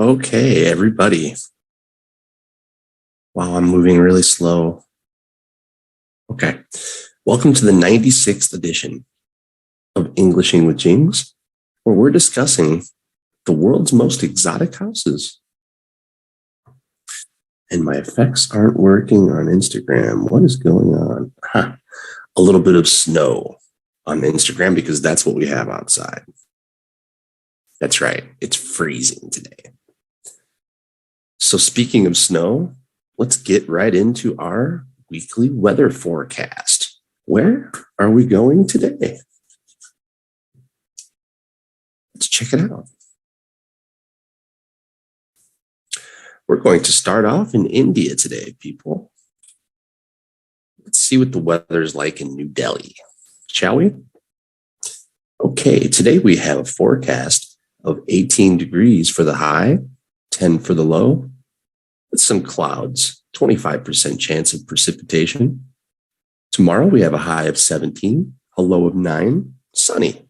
Okay, everybody. Wow, I'm moving really slow. Okay. Welcome to the 96th edition of Englishing with Jings, where we're discussing the world's most exotic houses. And my effects aren't working on Instagram. What is going on? A little bit of snow on Instagram because that's what we have outside. That's right. It's freezing today. So speaking of snow, let's get right into our weekly weather forecast. Where are we going today? Let's check it out. We're going to start off in India today, people. Let's see what the weather's like in New Delhi, shall we? Okay, today we have a forecast of 18 degrees for the high, 10 for the low, with some clouds, 25% chance of precipitation. Tomorrow we have a high of 17, a low of 9, sunny.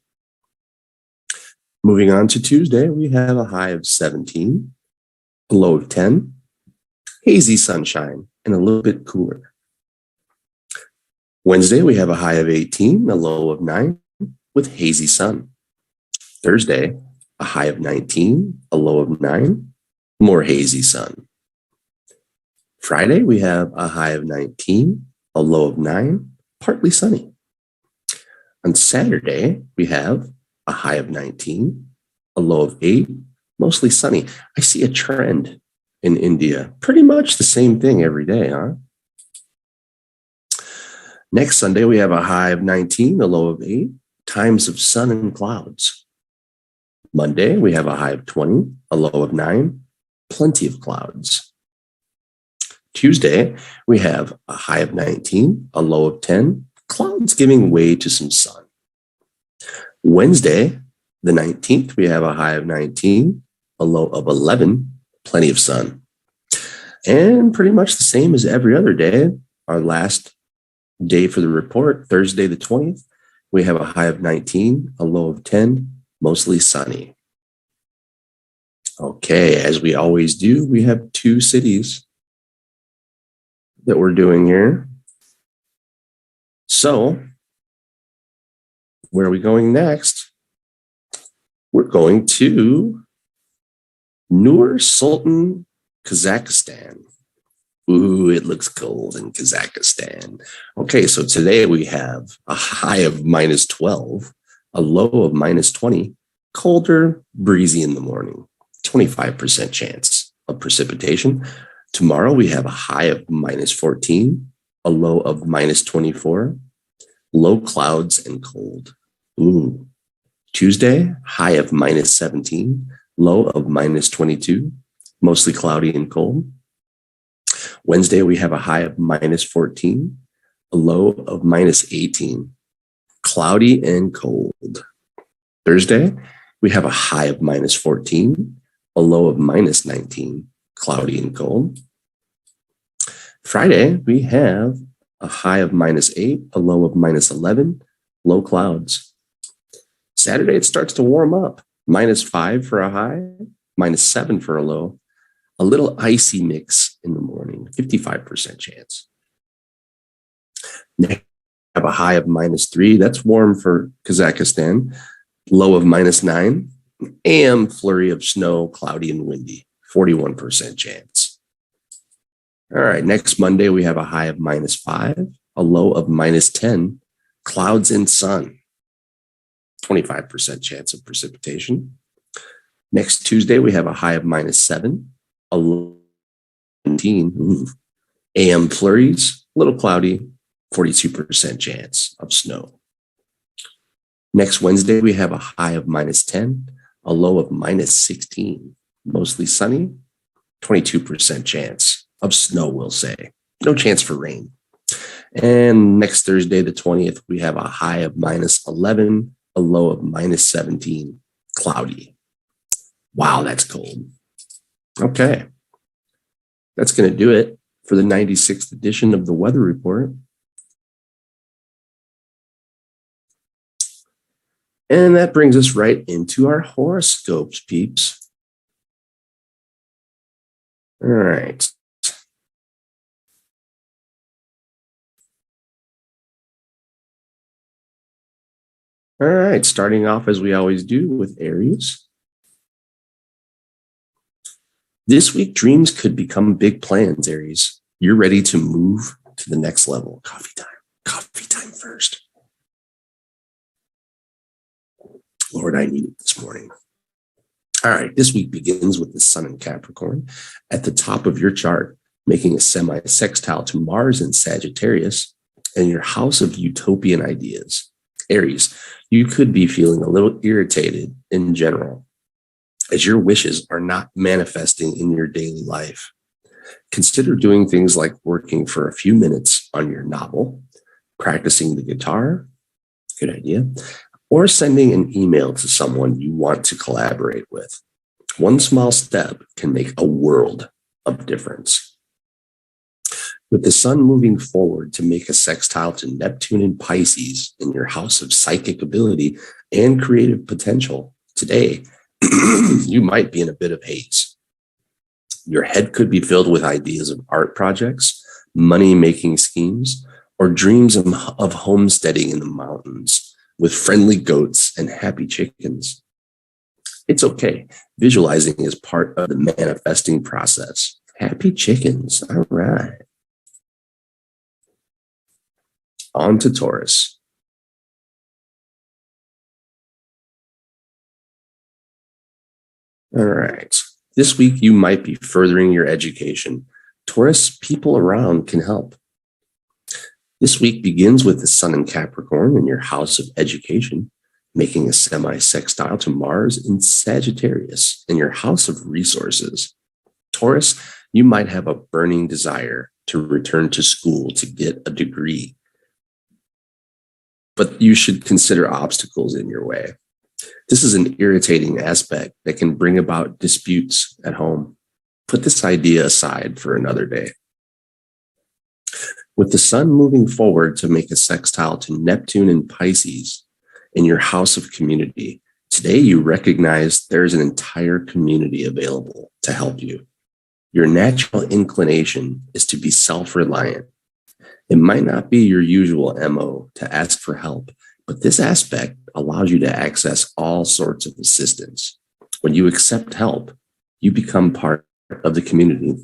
Moving on to Tuesday, we have a high of 17, a low of 10, hazy sunshine, and a little bit cooler. Wednesday, we have a high of 18, a low of 9, with hazy sun. Thursday, a high of 19, a low of 9, more hazy sun. Friday, we have a high of 19, a low of 9, partly sunny. On Saturday, we have a high of 19, a low of 8, mostly sunny. I see a trend in India. Pretty much the same thing every day, huh? Next Sunday, we have a high of 19, a low of 8, times of sun and clouds. Monday, we have a high of 20, a low of 9, plenty of clouds. Tuesday, we have a high of 19, a low of 10, clouds giving way to some sun. Wednesday, the 19th, we have a high of 19, a low of 11, plenty of sun. And pretty much the same as every other day, our last day for the report, Thursday the 20th, we have a high of 19, a low of 10, mostly sunny. Okay, as we always do, we have two cities that we're doing here. So, where are we going next? We're going to Nur Sultan, Kazakhstan. Ooh, it looks cold in Kazakhstan. Okay, so today we have a high of minus 12, a low of minus 20, colder, breezy in the morning, 25% chance of precipitation. Tomorrow we have a high of minus 14, a low of minus 24, low clouds and cold. Ooh. Tuesday, high of minus 17, low of minus 22, mostly cloudy and cold. Wednesday, we have a high of minus 14, a low of minus 18, cloudy and cold. Thursday, we have a high of minus 14, a low of minus 19, cloudy and cold. Friday, we have a high of minus 8, a low of minus 11, low clouds. Saturday, it starts to warm up. Minus 5 for a high, minus 7 for a low. A little icy mix in the morning, 55% chance. Next, we have a high of minus 3. That's warm for Kazakhstan. Low of minus 9. AM flurry of snow, cloudy and windy, 41% chance. All right, next Monday, we have a high of minus 5, a low of minus 10, clouds and sun, 25% chance of precipitation. Next Tuesday, we have a high of minus 7, a low of 17, AM flurries, a little cloudy, 42% chance of snow. Next Wednesday, we have a high of minus 10, a low of minus 16, mostly sunny, 22% chance of snow, we'll say. No chance for rain. And next Thursday, the 20th, we have a high of minus 11, a low of minus 17, cloudy. Wow, that's cold. Okay. That's going to do it for the 96th edition of the Weather Report. And that brings us right into our horoscopes, peeps. All right. All right, starting off as we always do with Aries. This week, dreams could become big plans, Aries. You're ready to move to the next level. Coffee time. Coffee time first. Lord, I need it this morning. All right, this week begins with the sun in Capricorn at the top of your chart, making a semi-sextile to Mars in Sagittarius and your house of utopian ideas. Aries, you could be feeling a little irritated in general as your wishes are not manifesting in your daily life. Consider doing things like working for a few minutes on your novel, practicing the guitar, good idea, or sending an email to someone you want to collaborate with. One small step can make a world of difference. With the sun moving forward to make a sextile to Neptune and Pisces in your house of psychic ability and creative potential, today you might be in a bit of haze. Your head could be filled with ideas of art projects, money-making schemes, or dreams of homesteading in the mountains with friendly goats and happy chickens. It's okay. Visualizing is part of the manifesting process. Happy chickens. All right. On to Taurus. All right. This week, you might be furthering your education. Taurus, people around can help. This week begins with the sun in Capricorn in your house of education, making a semi-sextile to Mars in Sagittarius in your house of resources. Taurus, you might have a burning desire to return to school to get a degree, but you should consider obstacles in your way. This is an irritating aspect that can bring about disputes at home. Put this idea aside for another day. With the sun moving forward to make a sextile to Neptune and Pisces in your house of community, today you recognize there's an entire community available to help you. Your natural inclination is to be self-reliant. It might not be your usual MO to ask for help, but this aspect allows you to access all sorts of assistance. When you accept help, you become part of the community.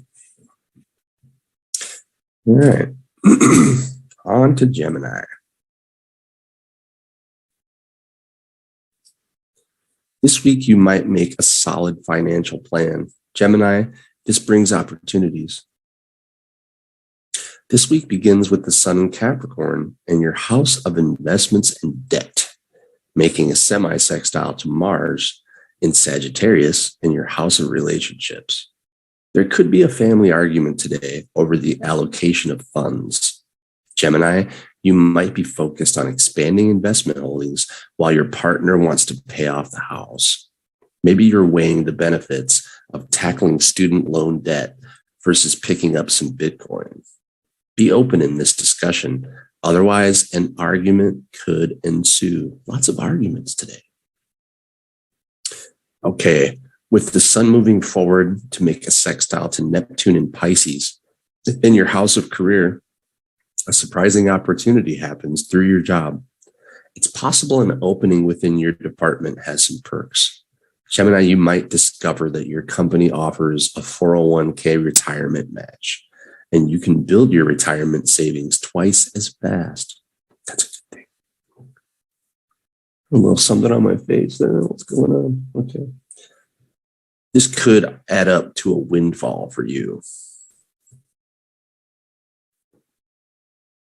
All right. On to Gemini. This week, you might make a solid financial plan. Gemini, this brings opportunities. This week begins with the sun in Capricorn and your house of investments and debt, making a semi-sextile to Mars in Sagittarius in your house of relationships. There could be a family argument today over the allocation of funds. Gemini, you might be focused on expanding investment holdings while your partner wants to pay off the house. Maybe you're weighing the benefits of tackling student loan debt versus picking up some Bitcoin. Be open in this discussion. Otherwise, an argument could ensue. Lots of arguments today. Okay. With the sun moving forward to make a sextile to Neptune and Pisces in your house of career, a surprising opportunity happens through your job. It's possible an opening within your department has some perks. Gemini, you might discover that your company offers a 401k retirement match, and you can build your retirement savings twice as fast. That's a good thing. A little something on my face there. What's going on? Okay. This could add up to a windfall for you.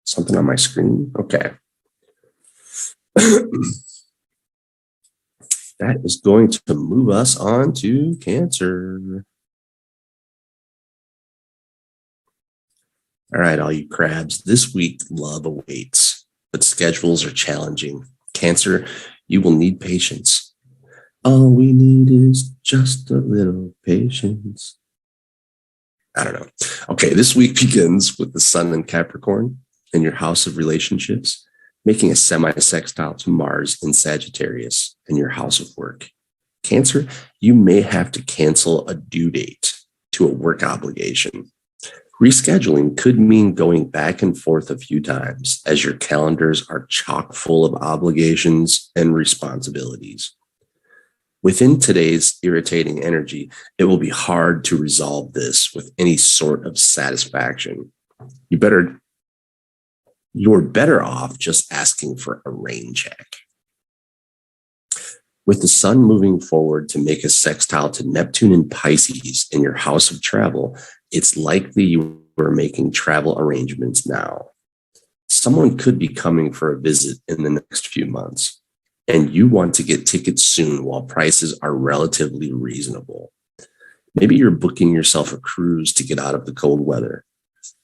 Something on my screen? Okay. That is going to move us on to Cancer. All right, all you crabs, this week love awaits, but schedules are challenging. Cancer, you will need patience. All we need is just a little patience. I don't know. Okay, this week begins with the sun in Capricorn in your house of relationships, making a semi-sextile to Mars in Sagittarius in your house of work. Cancer, you may have to cancel a due date. to a work obligation. Rescheduling could mean going back and forth a few times as your calendars are chock full of obligations and responsibilities. Within today's irritating energy, it will be hard to resolve this with any sort of satisfaction. You're better off just asking for a rain check. With the sun moving forward to make a sextile to Neptune in Pisces in your house of travel, it's likely you are making travel arrangements now. Someone could be coming for a visit in the next few months, and you want to get tickets soon while prices are relatively reasonable. Maybe you're booking yourself a cruise to get out of the cold weather.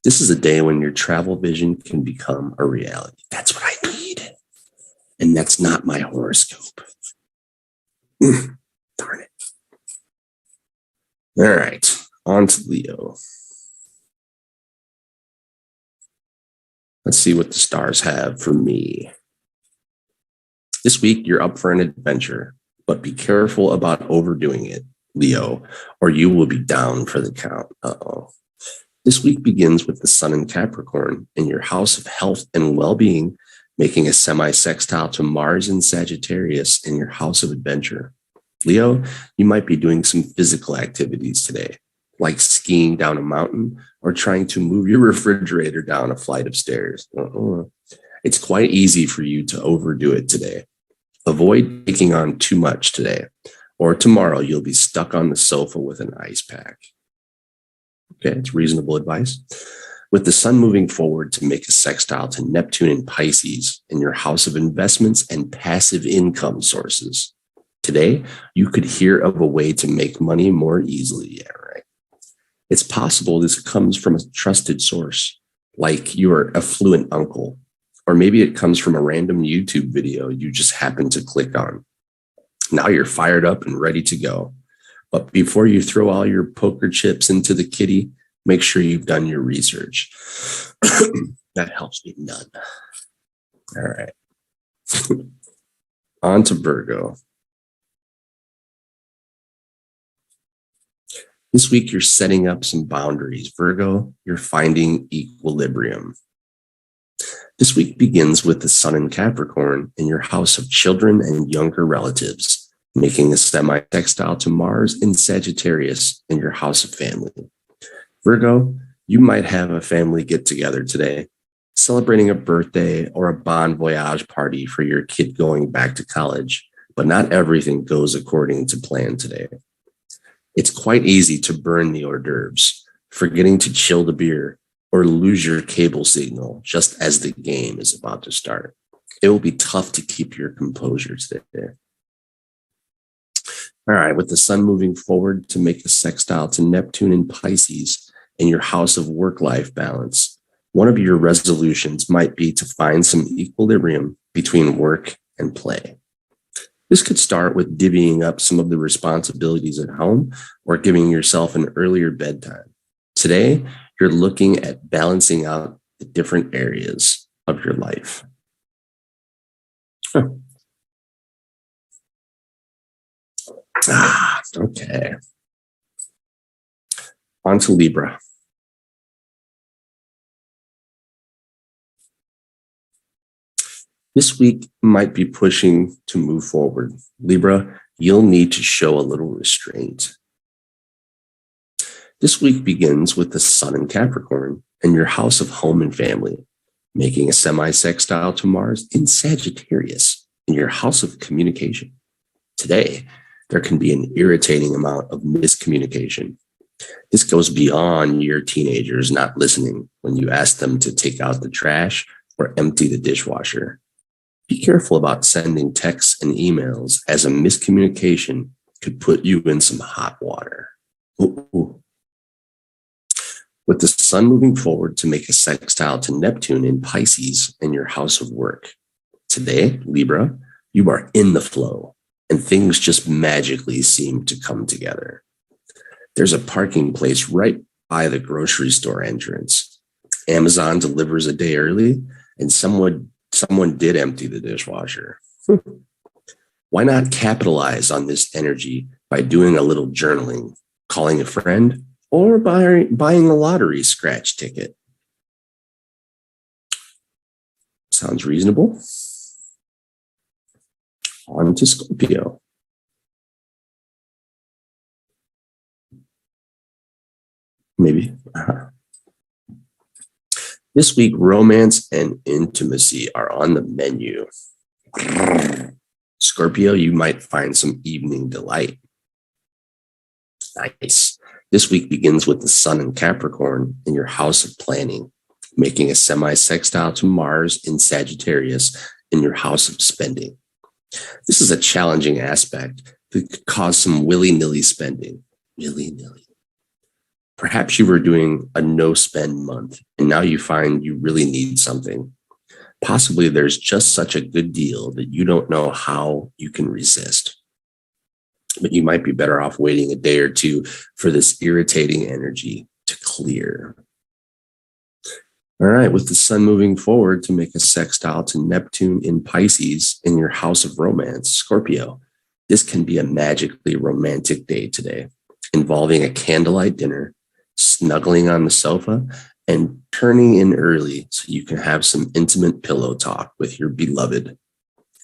This is a day when your travel vision can become a reality. That's what I need. And that's not my horoscope. Darn it. All right, on to Leo. Let's see what the stars have for me. This week, you're up for an adventure, but be careful about overdoing it, Leo, or you will be down for the count. This week begins with the sun in Capricorn in your house of health and well-being, making a semi-sextile to Mars in Sagittarius in your house of adventure. Leo, you might be doing some physical activities today, like skiing down a mountain or trying to move your refrigerator down a flight of stairs. It's quite easy for you to overdo it today. Avoid taking on too much today, or tomorrow you'll be stuck on the sofa with an ice pack. Okay, it's reasonable advice. With the sun moving forward to make a sextile to Neptune in Pisces in your house of investments and passive income sources. Today, you could hear of a way to make money more easily. Yeah, right. It's possible this comes from a trusted source, like your affluent uncle, or maybe it comes from a random YouTube video you just happen to click on. Now you're fired up and ready to go. But before you throw all your poker chips into the kitty, make sure you've done your research. That helps me none. All right. On to Virgo. This week, you're setting up some boundaries. Virgo, you're finding equilibrium. This week begins with the sun in Capricorn in your house of children and younger relatives, making a semi-sextile to Mars in Sagittarius in your house of family. Virgo, you might have a family get-together today, celebrating a birthday or a bon voyage party for your kid going back to college, but not everything goes according to plan today. It's quite easy to burn the hors d'oeuvres, forgetting to chill the beer, or lose your cable signal just as the game is about to start. It will be tough to keep your composure today. All right, with the sun moving forward to make a sextile to Neptune in Pisces in your house of work-life balance, one of your resolutions might be to find some equilibrium between work and play. This could start with divvying up some of the responsibilities at home or giving yourself an earlier bedtime. Today, you're looking at balancing out the different areas of your life. Okay. On to Libra. This week might be pushing to move forward. Libra, you'll need to show a little restraint. This week begins with the sun in Capricorn in your house of home and family, making a semi-sextile to Mars in Sagittarius in your house of communication. Today, there can be an irritating amount of miscommunication. This goes beyond your teenagers not listening when you ask them to take out the trash or empty the dishwasher. Be careful about sending texts and emails, as a miscommunication could put you in some hot water. Ooh. With the sun moving forward to make a sextile to Neptune in Pisces in your house of work. Today, Libra, you are in the flow and things just magically seem to come together. There's a parking place right by the grocery store entrance. Amazon delivers a day early and someone did empty the dishwasher. Why not capitalize on this energy by doing a little journaling, calling a friend, or buying a lottery scratch ticket. Sounds reasonable. On to Scorpio. Maybe. This week, romance and intimacy are on the menu. Scorpio, you might find some evening delight. Nice. This week begins with the Sun in Capricorn in your house of planning, making a semi-sextile to Mars in Sagittarius in your house of spending. This is a challenging aspect that could cause some willy-nilly spending. Willy-nilly. Perhaps you were doing a no-spend month, and now you find you really need something. Possibly there's just such a good deal that you don't know how you can resist. But you might be better off waiting a day or two for this irritating energy to clear. All right, with the Sun moving forward to make a sextile to Neptune in Pisces in your house of romance, Scorpio, this can be a magically romantic day today, involving a candlelight dinner, snuggling on the sofa, and turning in early so you can have some intimate pillow talk with your beloved.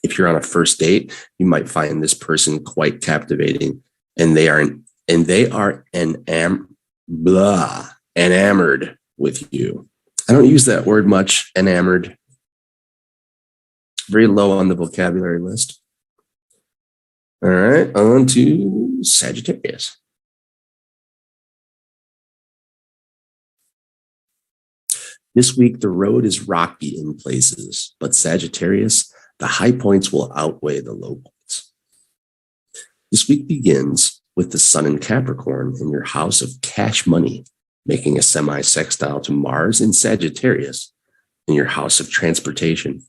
If you're on a first date, you might find this person quite captivating, and they are enamored with you. I don't use that word much, enamored. Very low on the vocabulary list. All right, on to Sagittarius. This week, the road is rocky in places, but Sagittarius, the high points will outweigh the low points. This week begins with the Sun in Capricorn in your house of cash money, making a semi-sextile to Mars in Sagittarius in your house of transportation.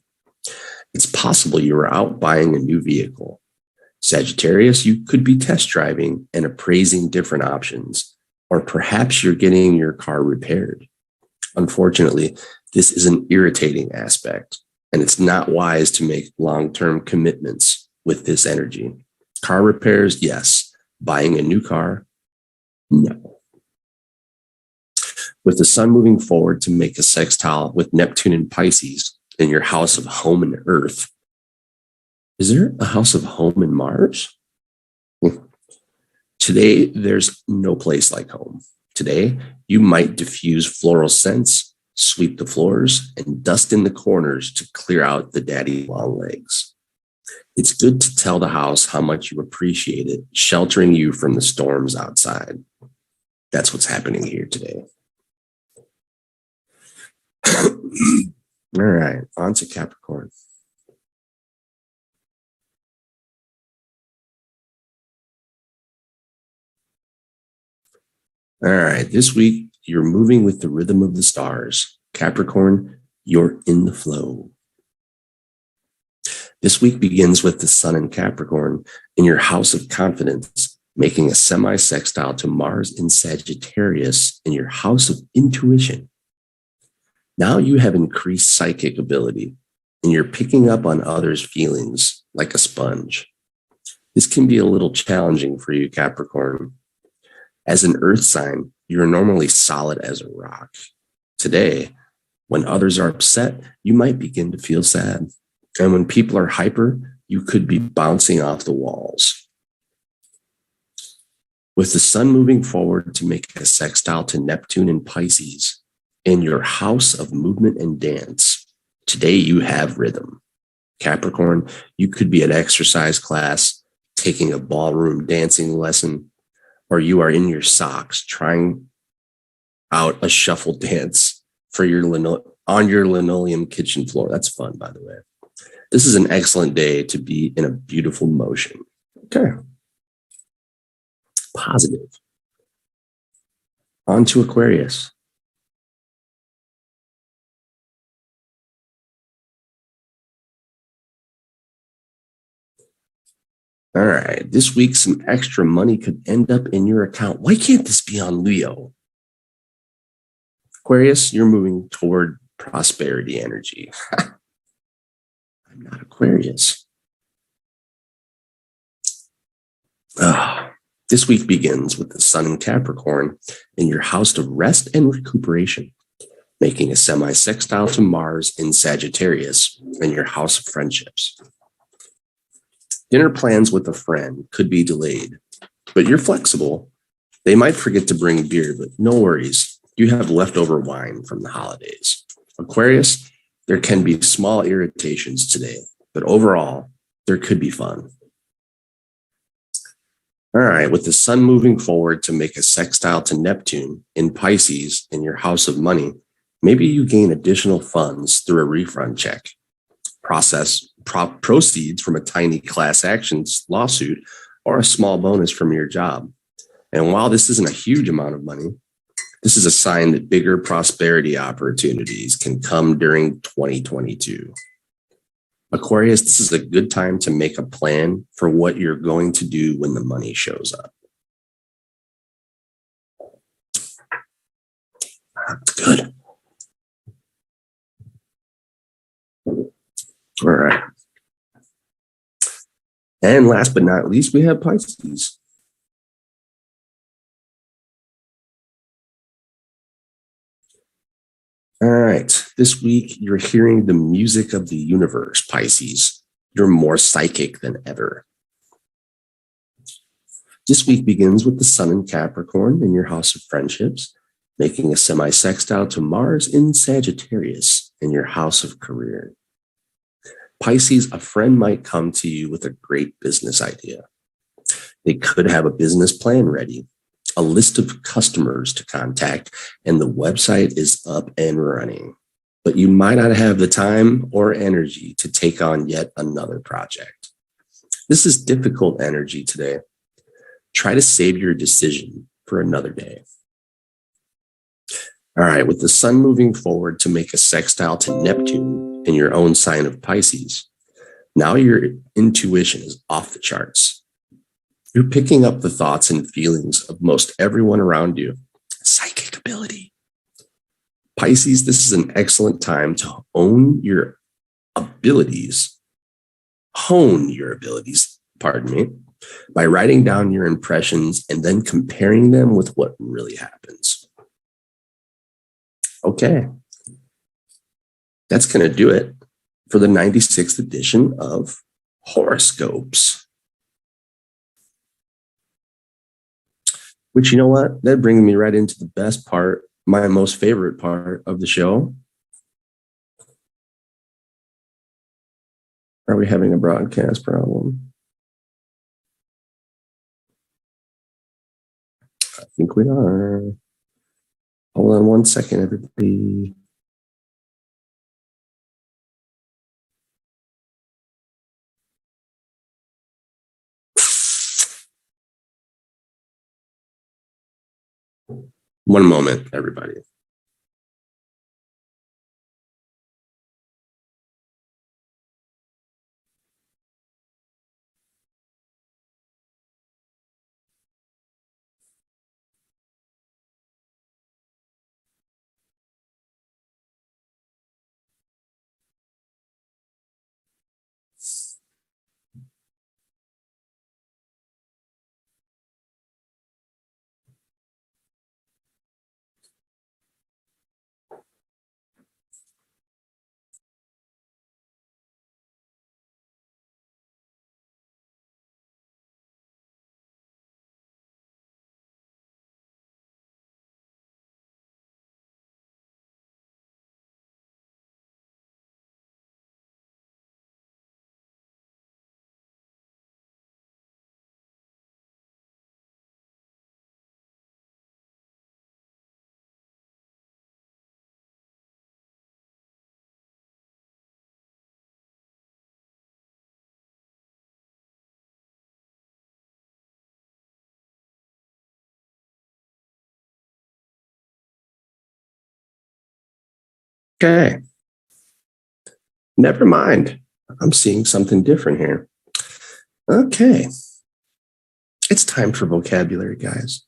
It's possible you are out buying a new vehicle. Sagittarius, you could be test driving and appraising different options, or perhaps you're getting your car repaired. Unfortunately, this is an irritating aspect, and it's not wise to make long-term commitments with this energy. Car repairs, yes. Buying a new car, no. With the Sun moving forward to make a sextile with Neptune in Pisces in your house of home and earth. Is there a house of home in Mars? Today, there's no place like home. Today, you might diffuse floral scents, sweep the floors, and dust in the corners to clear out the daddy long legs. It's good to tell the house how much you appreciate it, sheltering you from the storms outside. That's what's happening here today. All right, on to Capricorn. All right, this week, you're moving with the rhythm of the stars. Capricorn, you're in the flow. This week begins with the Sun in Capricorn in your house of confidence, making a semi-sextile to Mars in Sagittarius in your house of intuition. Now you have increased psychic ability, and you're picking up on others' feelings like a sponge. This can be a little challenging for you, Capricorn. As an earth sign, you're normally solid as a rock. Today, when others are upset, you might begin to feel sad. And when people are hyper, you could be bouncing off the walls. With the Sun moving forward to make a sextile to Neptune in Pisces in your house of movement and dance, today you have rhythm. Capricorn, you could be at exercise class, taking a ballroom dancing lesson, or you are in your socks trying out a shuffle dance for on your linoleum kitchen floor. That's fun, by the way. This is an excellent day to be in a beautiful motion. Okay. Positive. On to Aquarius. All right. This week, some extra money could end up in your account. Why can't this be on Leo? Aquarius, you're moving toward prosperity energy. I'm not Aquarius. Oh, This week begins with the Sun in Capricorn in your house of rest and recuperation, making a semi-sextile to Mars in Sagittarius in your house of friendships. Dinner plans with a friend could be delayed, but you're flexible. They might forget to bring beer, but no worries. You have leftover wine from the holidays. Aquarius, there can be small irritations today, but overall, there could be fun. All right, with the sun moving forward to make a sextile to Neptune in Pisces in your house of money, maybe you gain additional funds through a refund check, proceeds from a tiny class actions lawsuit, or a small bonus from your job. And while this isn't a huge amount of money, this is a sign that bigger prosperity opportunities can come during 2022. Aquarius, this is a good time to make a plan for what you're going to do when the money shows up. Good. All right. And last but not least, we have Pisces. All right. This week, you're hearing the music of the universe, Pisces. You're more psychic than ever. This week begins with the Sun in Capricorn in your house of friendships, making a semi-sextile to Mars in Sagittarius in your house of career. Pisces, a friend might come to you with a great business idea. They could have a business plan ready, a list of customers to contact, and the website is up and running. But you might not have the time or energy to take on yet another project. This is difficult energy today. Try to save your decision for another day. All right, with the sun moving forward to make a sextile to Neptune in your own sign of Pisces, now your intuition is off the charts. You're picking up the thoughts and feelings of most everyone around you. Psychic ability. Pisces, this is an excellent time to hone your abilities, by writing down your impressions and then comparing them with what really happens. Okay. That's going to do it for the 96th edition of Horoscopes. Which, you know what? That brings me right into the best part, my most favorite part of the show. Are we having a broadcast problem? I think we are. Hold on one second, everybody. One moment, everybody. Okay. Never mind. I'm seeing something different here. Okay. It's time for vocabulary, guys.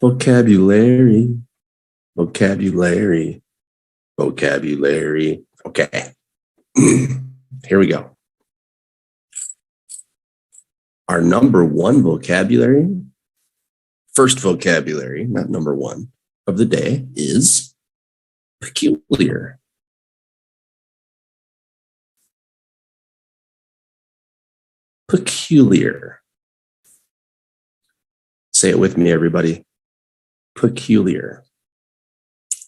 Vocabulary. Vocabulary. Vocabulary. Okay. Here we go. Our number one vocabulary first vocabulary, not number one, of the day is peculiar. Peculiar. Say it with me, everybody. Peculiar.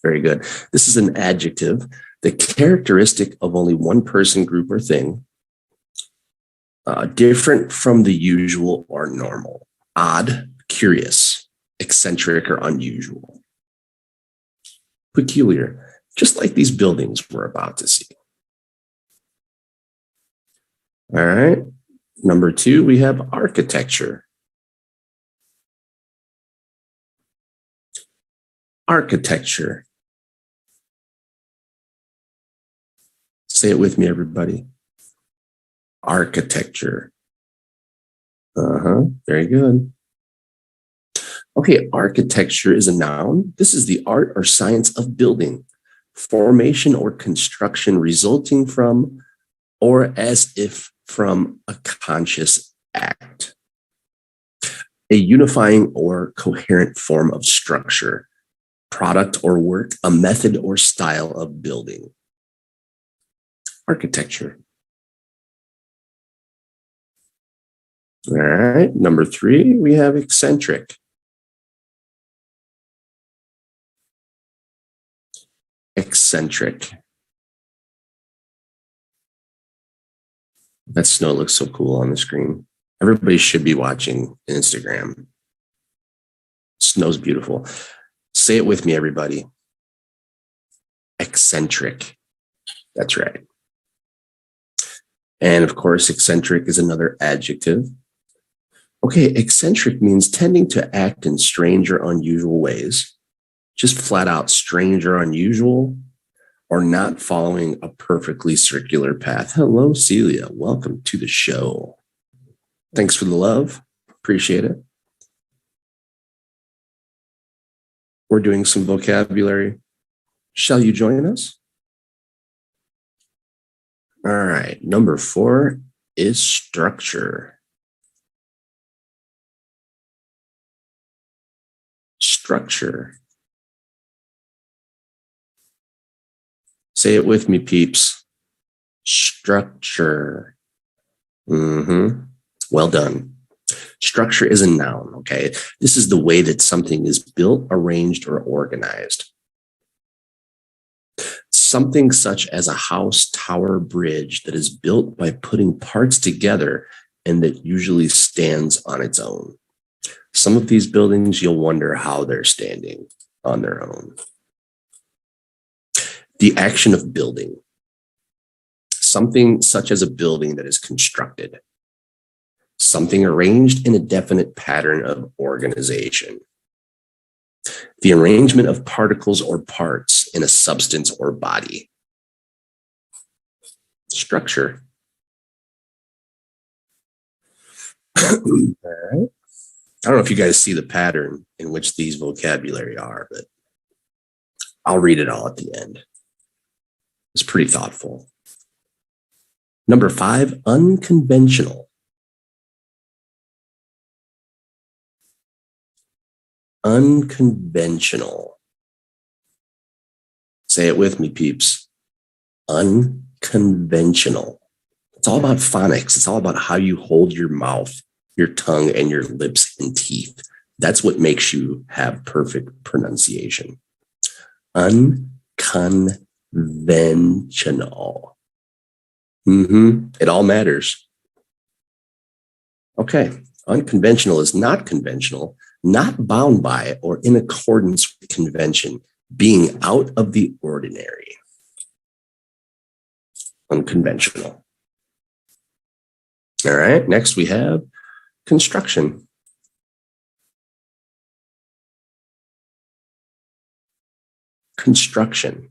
Very good. This is an adjective, the characteristic of only one person, group, or thing, different from the usual or normal, odd, curious, eccentric, or unusual. Peculiar, just like these buildings we're about to see. All right. Number two, we have architecture. Architecture. Say it with me, everybody. Architecture. Very good. Okay, architecture is a noun. This is the art or science of building, formation or construction resulting from, or as if from, a conscious act. A unifying or coherent form of structure, product or work, a method or style of building. Architecture. All right, number three, we have eccentric. Eccentric. That snow looks so cool on the screen. Everybody should be watching Instagram. Snow's beautiful. Say it with me, everybody. Eccentric. That's right. And of course, eccentric is another adjective. Okay, eccentric means tending to act in strange or unusual ways, just flat out strange or unusual, or not following a perfectly circular path. Hello, Celia. Welcome to the show. Thanks for the love. Appreciate it. We're doing some vocabulary. Shall you join us? All right. Number four is structure. Structure. Say it with me, peeps. Structure. Well done. Structure is a noun, okay? This is the way that something is built, arranged, or organized. Something such as a house, tower, bridge that is built by putting parts together and that usually stands on its own. Some of these buildings, you'll wonder how they're standing on their own. The action of building. Something such as a building that is constructed. Something arranged in a definite pattern of organization. The arrangement of particles or parts in a substance or body. Structure. All right. I don't know if you guys see the pattern in which these vocabulary are, but I'll read it all at the end. It's pretty thoughtful. Number five, unconventional. Unconventional. Say it with me, peeps. Unconventional. It's all about phonics. It's all about how you hold your mouth, your tongue, and your lips and teeth. That's what makes you have perfect pronunciation. Unconventional. It all matters. Okay. Unconventional is not conventional, not bound by or in accordance with convention, being out of the ordinary. Unconventional. All right. Next we have construction. Construction.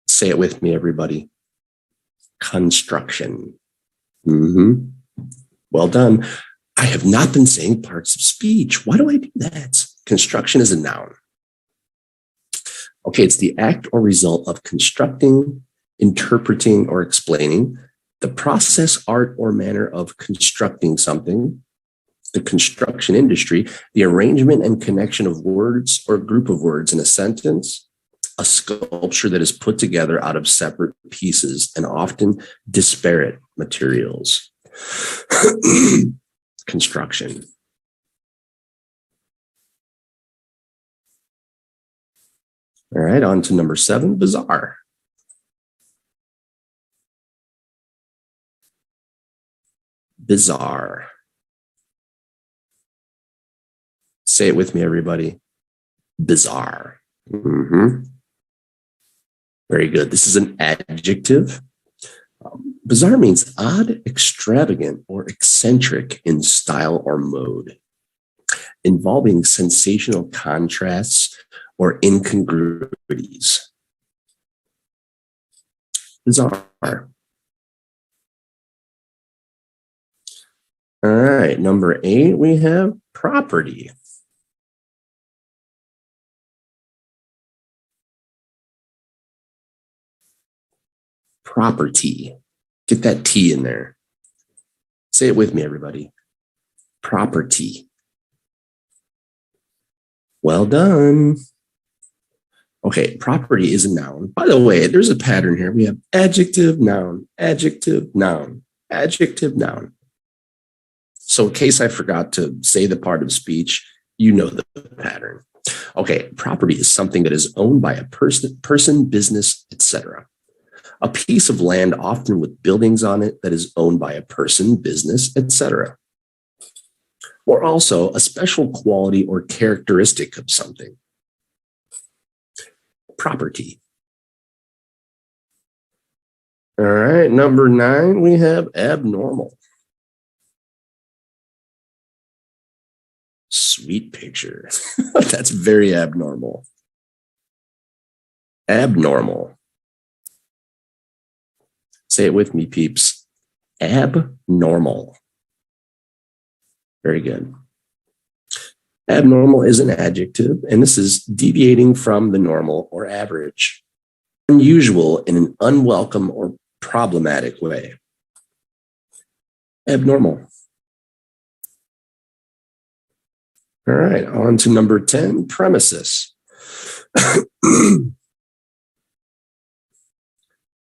Say it with me, everybody. Construction. Well done. I have not been saying parts of speech. Why do I do that? Construction is a noun. Okay, it's the act or result of constructing, interpreting, or explaining The process, art, or manner of constructing something, the construction industry, the arrangement and connection of words or group of words in a sentence, a sculpture that is put together out of separate pieces and often disparate materials. Construction. All right, on to number 7, bizarre. Bizarre. Say it with me, everybody. Bizarre. Very good. This is an adjective. Bizarre means odd, extravagant, or eccentric in style or mode, involving sensational contrasts or incongruities. Bizarre. All right, number 8, we have property. Property. Get that T in there. Say it with me, everybody. Property. Well done. Okay, property is a noun. By the way, there's a pattern here. We have adjective, noun, adjective, noun, adjective, noun. So in case I forgot to say the part of speech, you know the pattern. Okay, property is something that is owned by a person, business, etc. A piece of land often with buildings on it that is owned by a person, business, etc. Or also a special quality or characteristic of something. Property. All right, number 9, we have abnormal. Sweet picture. That's very abnormal. Abnormal. Say it with me, peeps. Abnormal. Very good. Abnormal is an adjective, and this is deviating from the normal or average. Unusual in an unwelcome or problematic way. Abnormal. All right, on to number 10, premises.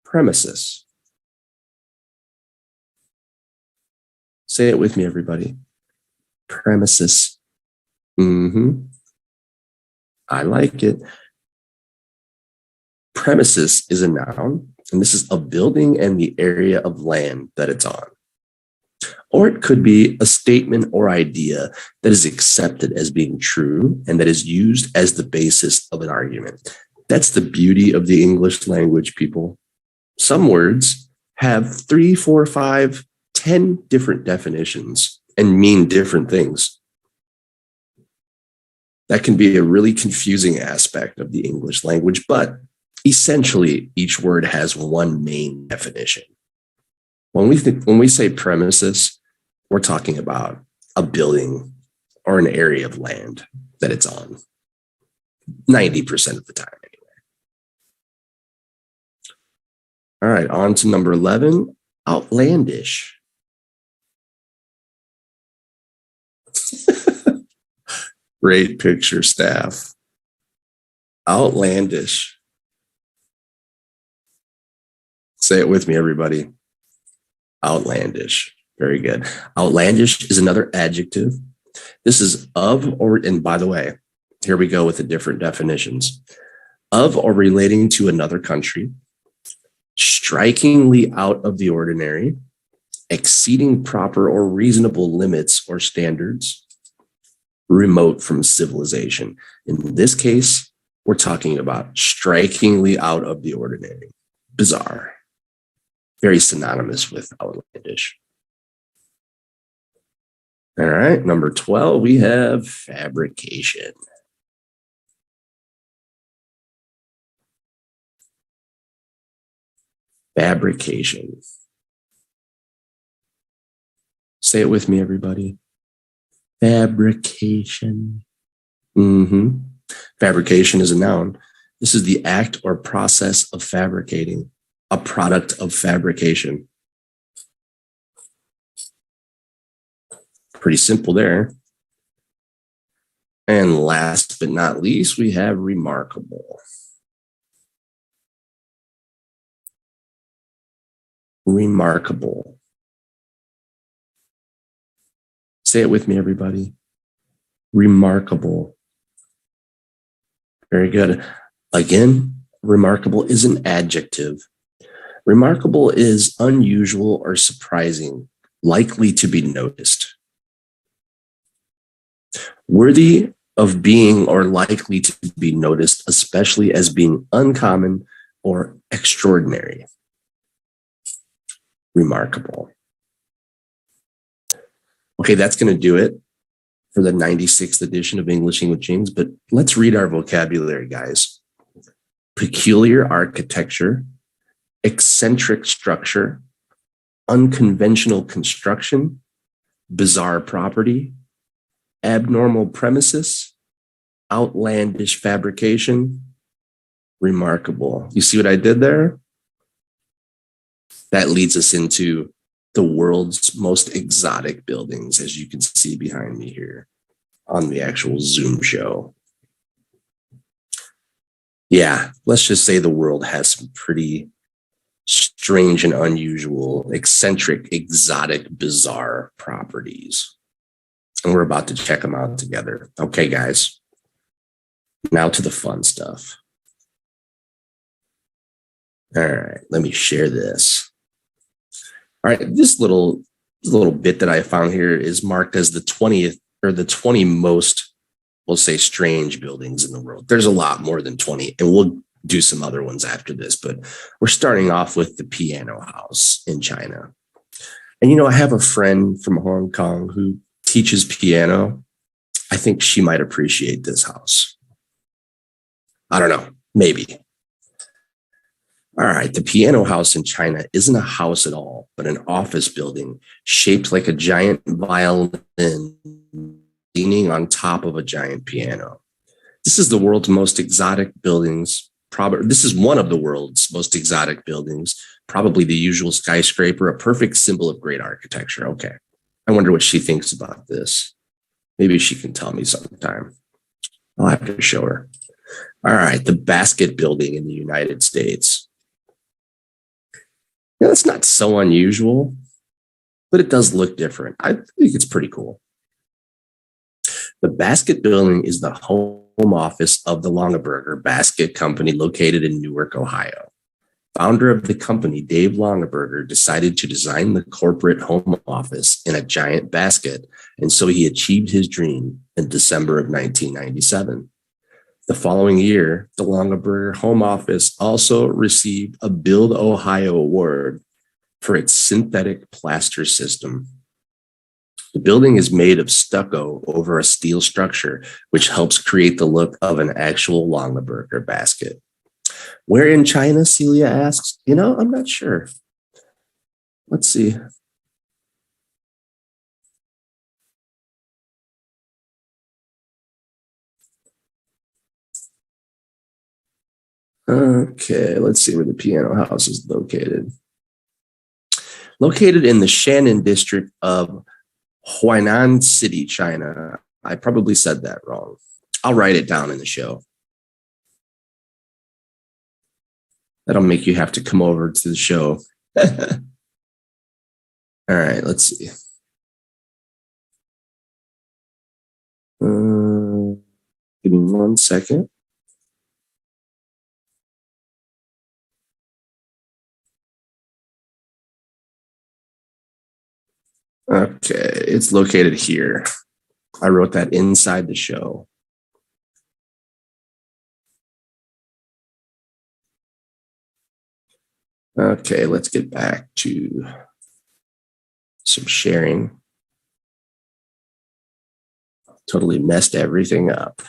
Premises. Say it with me, everybody. Premises. I like it. Premises is a noun, and this is a building and the area of land that it's on. Or it could be a statement or idea that is accepted as being true and that is used as the basis of an argument. That's the beauty of the English language, people. Some words have 3, 4, 5, 10 different definitions and mean different things. That can be a really confusing aspect of the English language, but essentially each word has one main definition. When we say premises, we're talking about a building or an area of land that it's on 90% of the time anyway. All right, on to number 11, outlandish. Great picture, staff. Outlandish. Say it with me, everybody. Outlandish. Very good. Outlandish is another adjective. This is of or, and by the way, here we go with the different definitions. Of or relating to another country, strikingly out of the ordinary, exceeding proper or reasonable limits or standards, remote from civilization. In this case, we're talking about strikingly out of the ordinary, bizarre. Very synonymous with outlandish. All right, number 12, we have fabrication. Fabrication. Say it with me, everybody. Fabrication. Fabrication is a noun. This is the act or process of fabricating, a product of fabrication. Pretty simple there. And last but not least, we have remarkable. Remarkable. Say it with me, everybody. Remarkable. Very good. Again, remarkable is an adjective. Remarkable is unusual or surprising, likely to be noticed. Worthy of being or likely to be noticed, especially as being uncommon or extraordinary. Remarkable. Okay, that's going to do it for the 96th edition of Englishing with James, but let's read our vocabulary, guys. Peculiar architecture, eccentric structure, unconventional construction, bizarre property, abnormal premises, outlandish fabrication, remarkable. You see what I did there? That leads us into the world's most exotic buildings, as you can see behind me here on the actual Zoom show. Yeah, let's just say the world has some pretty strange and unusual, eccentric, exotic, bizarre properties. And we're about to check them out together. Okay, guys. Now to the fun stuff. All right, let me share this. All right, this little bit that I found here is marked as the 20th or the 20 most, we'll say, strange buildings in the world. There's a lot more than 20, and we'll do some other ones after this, but we're starting off with the piano house in China. And, you know, I have a friend from Hong Kong who teaches piano. I think she might appreciate this house. I don't know, maybe. All right, the piano house in China isn't a house at all, but an office building shaped like a giant violin leaning on top of a giant piano. This is the world's most exotic buildings. This is one of the world's most exotic buildings, probably the usual skyscraper, a perfect symbol of great architecture. Okay, I wonder what she thinks about this. Maybe she can tell me sometime. I'll have to show her. All right, the Basket Building in the United States. Yeah, that's not so unusual, but it does look different. I think it's pretty cool. The Basket Building is the home office of the Longaberger Basket Company located in Newark, Ohio. Founder of the company, Dave Longaberger, decided to design the corporate home office in a giant basket, and so he achieved his dream in December of 1997. The following year, the Longaberger home office also received a Build Ohio award for its synthetic plaster system. The building is made of stucco over a steel structure, which helps create the look of an actual Longaberger basket. Where in China, Celia asks? You know, I'm not sure. Let's see. Okay, let's see where the piano house is located. Located in the Shannon district of Huainan City, China. I probably said that wrong. I'll write it down in the show. That'll make you have to come over to the show. All right, let's see. Give me 1 second. Okay, it's located here. I wrote that inside the show. Okay, let's get back to some sharing. Totally messed everything up.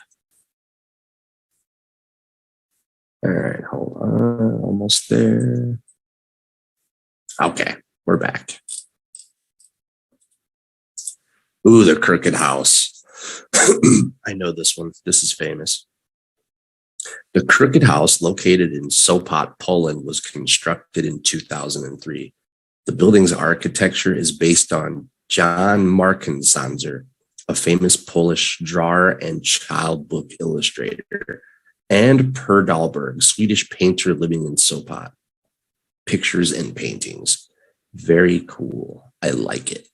All right, hold on, almost there. Okay, we're back. Ooh, the Crooked House. I know this one. This is famous. The Crooked House, located in Sopot, Poland, was constructed in 2003. The building's architecture is based on John Markensanzer, a famous Polish drawer and child book illustrator, and Per Dahlberg, Swedish painter living in Sopot. Pictures and paintings. Very cool. I like it.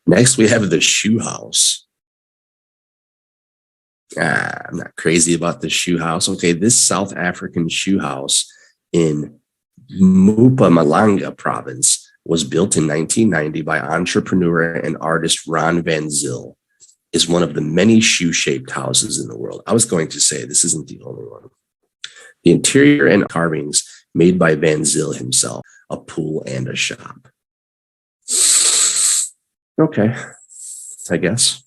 Next, we have the shoe house. I'm not crazy about the shoe house. Okay, this South African shoe house in Mpumalanga province was built in 1990 by entrepreneur and artist Ron Van Zyl. Is one of the many shoe-shaped houses in the world. I was going to say this isn't the only one. The interior and carvings made by Van Zyl himself, a pool and a shop. Okay, I guess.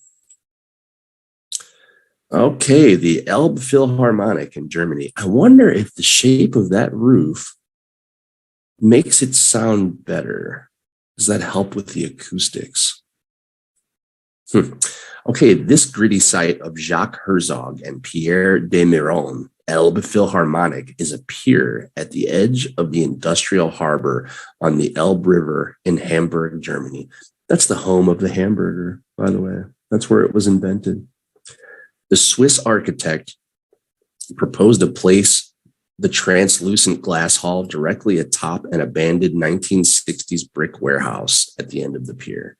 Okay, the Elbphilharmonic in Germany. I wonder if the shape of that roof makes it sound better. Does that help with the acoustics? Okay, this gritty site of Jacques Herzog and Pierre de Miron, Elbphilharmonic, is a pier at the edge of the industrial harbor on the Elbe River in Hamburg, Germany. That's the home of the hamburger, by the way. That's where it was invented. The Swiss architect proposed to place the translucent glass hall directly atop an abandoned 1960s brick warehouse at the end of the pier.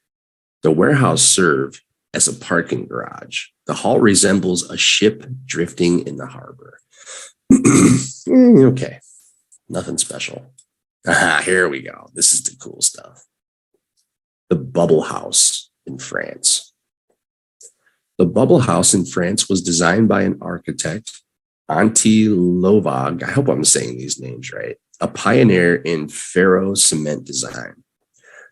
The warehouse served as a parking garage. The hall resembles a ship drifting in the harbor. Okay, nothing special. Here we go. This is the cool stuff. The Bubble House in France. The Bubble House in France was designed by an architect, Antti Lovag. I hope I'm saying these names right. A pioneer in ferro cement design.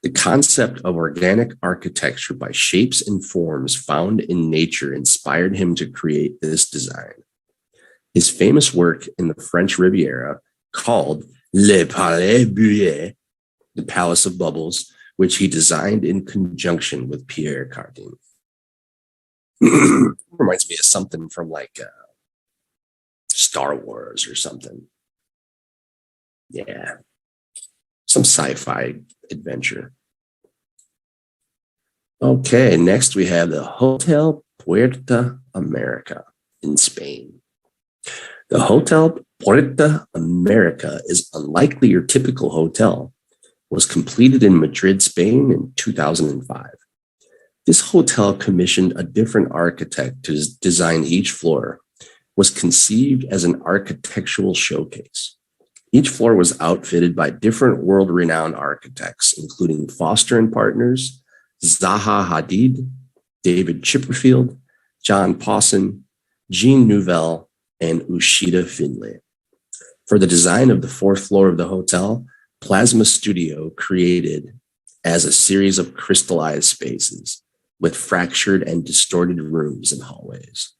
The concept of organic architecture by shapes and forms found in nature inspired him to create this design. His famous work in the French Riviera, called Le Palais Bouillet, the Palace of Bubbles, which he designed in conjunction with Pierre Cardin. Reminds me of something from like Star Wars or something. Yeah. Some sci-fi adventure. Okay, next we have the Hotel Puerta America in Spain. The Hotel Puerta America is unlikely your typical hotel. Was completed in Madrid, Spain in 2005. This hotel commissioned a different architect to design each floor, was conceived as an architectural showcase. Each floor was outfitted by different world-renowned architects, including Foster and Partners, Zaha Hadid, David Chipperfield, John Pawson, Jean Nouvel, and Ushida Finlay. For the design of the fourth floor of the hotel, Plasma Studio created as a series of crystallized spaces with fractured and distorted rooms and hallways.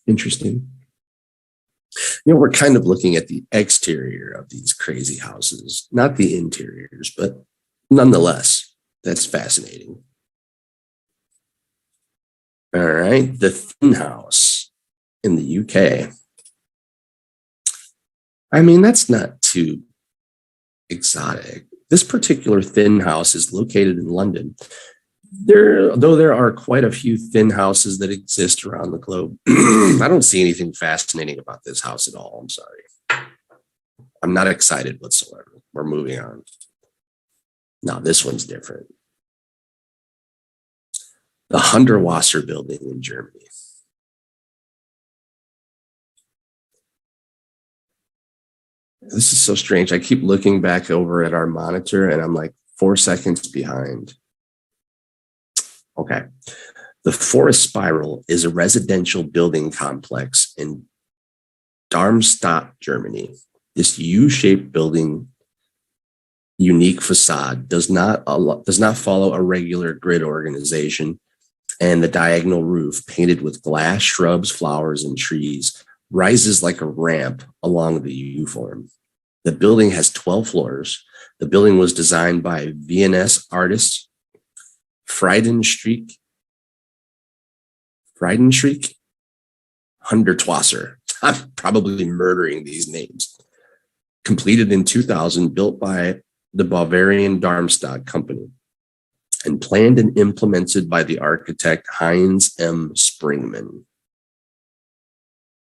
Interesting. You know, we're kind of looking at the exterior of these crazy houses, not the interiors, but nonetheless, that's fascinating. All right, the Thin House in the UK. I mean, that's not too exotic. This particular thin house is located in London. Though there are quite a few thin houses that exist around the globe, I don't see anything fascinating about this house at all. I'm sorry. I'm not excited whatsoever. We're moving on. Now, this one's different. The Hundertwasser building in Germany. This is so strange. I keep looking back over at our monitor and I'm like 4 seconds behind. Okay. The Forest Spiral is a residential building complex in Darmstadt, Germany. This U-shaped building, unique facade, does not follow a regular grid organization, and the diagonal roof, painted with glass, shrubs, flowers, and trees, rises like a ramp along the U-form. The building has 12 floors. The building was designed by Viennese artist Friedenstreich Hundertwasser. I'm probably murdering these names. Completed in 2000, built by the Bavarian Darmstadt Company, and planned and implemented by the architect Heinz M. Springmann.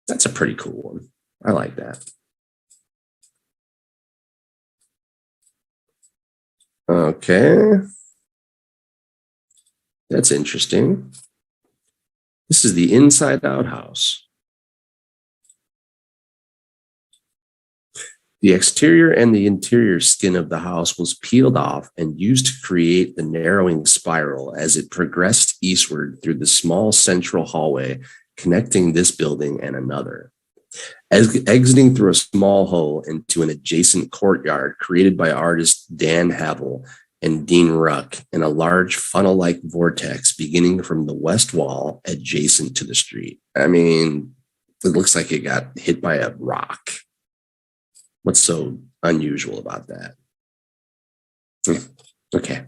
That's a pretty cool one. I like that. Okay. That's interesting. This is the inside out house. The exterior and the interior skin of the house was peeled off and used to create the narrowing spiral as it progressed eastward through the small central hallway connecting this building and another. Exiting through a small hole into an adjacent courtyard created by artists Dan Havel and Dean Ruck in a large funnel-like vortex beginning from the west wall adjacent to the street. I mean, it looks like it got hit by a rock. What's so unusual about that? Okay.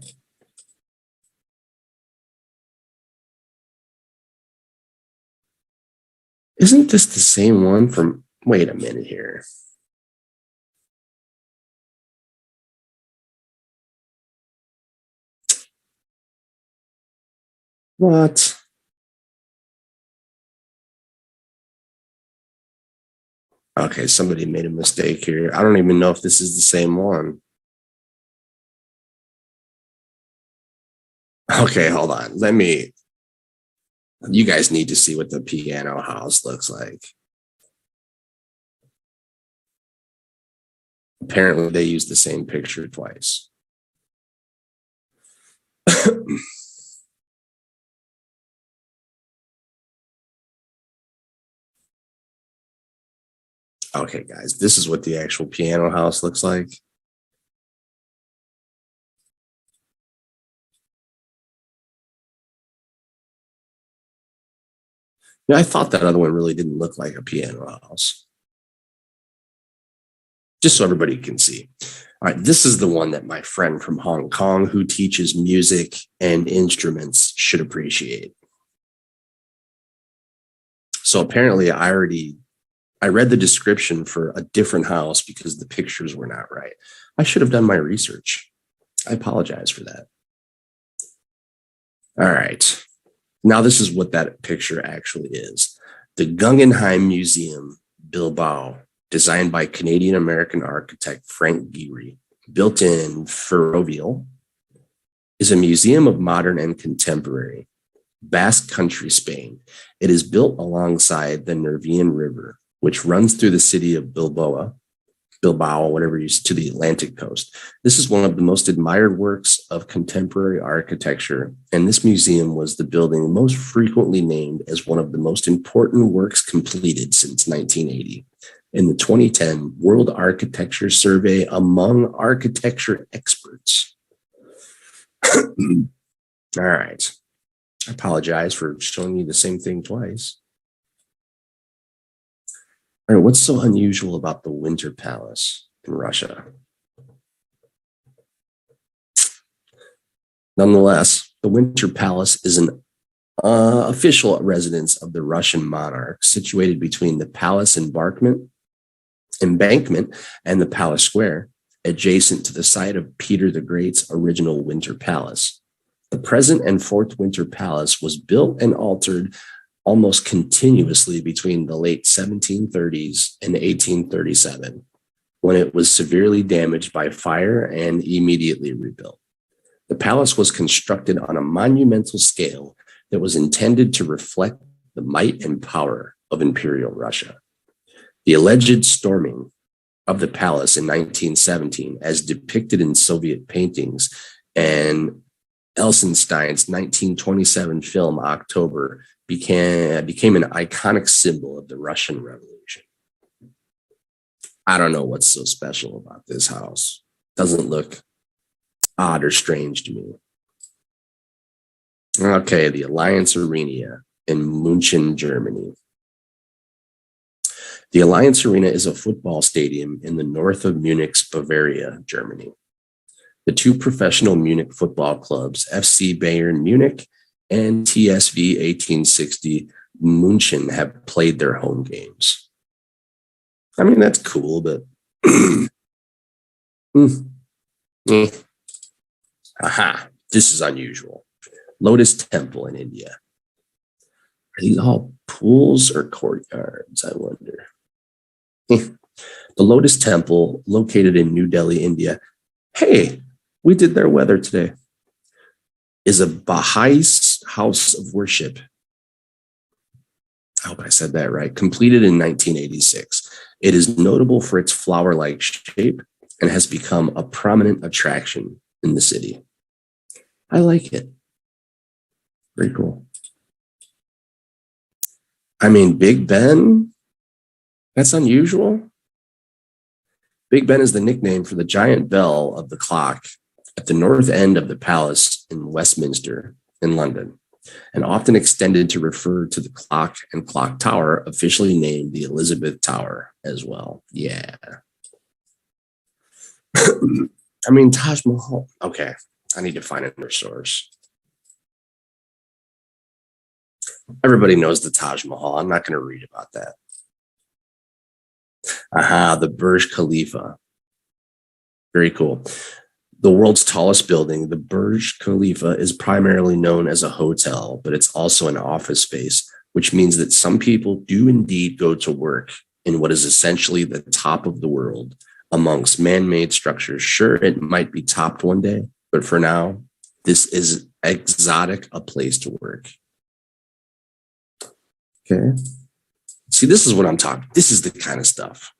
Isn't this the same one from, wait a minute here. What? Okay, somebody made a mistake here. I don't even know if this is the same one. Okay, hold on. You guys need to see what the piano house looks like. Apparently, they used the same picture twice. Okay, guys, this is what the actual piano house looks like. Yeah, I thought that other one really didn't look like a piano house. Just so everybody can see. All right, this is the one that my friend from Hong Kong who teaches music and instruments should appreciate. So apparently I read the description for a different house because the pictures were not right. I should have done my research. I apologize for that. All right. Now this is what that picture actually is. The Guggenheim Museum, Bilbao, designed by Canadian-American architect Frank Gehry, built in Ferrovial, is a museum of modern and contemporary Basque Country, Spain. It is built alongside the Nervion River, which runs through the city of Bilbao, whatever you to the Atlantic coast. This is one of the most admired works of contemporary architecture, and this museum was the building most frequently named as one of the most important works completed since 1980 in the 2010 World Architecture Survey among architecture experts. All right. I apologize for showing you the same thing twice. All right, what's so unusual about the Winter Palace in Russia? Nonetheless, the Winter Palace is an official residence of the Russian monarch, situated between the palace embankment and the palace square, adjacent to the site of Peter the Great's original Winter Palace. The present and fourth Winter Palace was built and altered almost continuously between the late 1730s and 1837, when it was severely damaged by fire and immediately rebuilt. The palace was constructed on a monumental scale that was intended to reflect the might and power of Imperial Russia. The alleged storming of the palace in 1917, as depicted in Soviet paintings, and Eisenstein's 1927 film October became an iconic symbol of the Russian Revolution. I don't know what's so special about this house. Doesn't look odd or strange to me. Okay, the Alliance Arena in München, Germany. The Alliance Arena is a football stadium in the north of Munich's Bavaria, Germany. The two professional Munich football clubs, FC Bayern Munich and TSV 1860 München, have played their home games. I mean, that's cool, but Eh. Aha, this is unusual. Lotus Temple in India. Are these all pools or courtyards, I wonder? The Lotus Temple, located in New Delhi, India. Hey, we did their weather today. Is a Baha'i house of worship. I hope I said that right. Completed in 1986. It is notable for its flower-like shape and has become a prominent attraction in the city. I like it. Very cool. I mean, Big Ben, that's unusual. Big Ben is the nickname for the giant bell of the clock at the north end of the palace in Westminster in London, and often extended to refer to the clock and clock tower, officially named the Elizabeth Tower as well. Yeah. I mean, Taj Mahal. Okay, I need to find another source. Everybody knows the Taj Mahal. I'm not going to read about that. Aha, the Burj Khalifa. Very cool. The world's tallest building, the Burj Khalifa, is primarily known as a hotel, but it's also an office space, which means that some people do indeed go to work in what is essentially the top of the world amongst man-made structures. Sure, it might be topped one day, but for now, this is exotic a place to work. Okay. See, this is what I'm talking. This is the kind of stuff.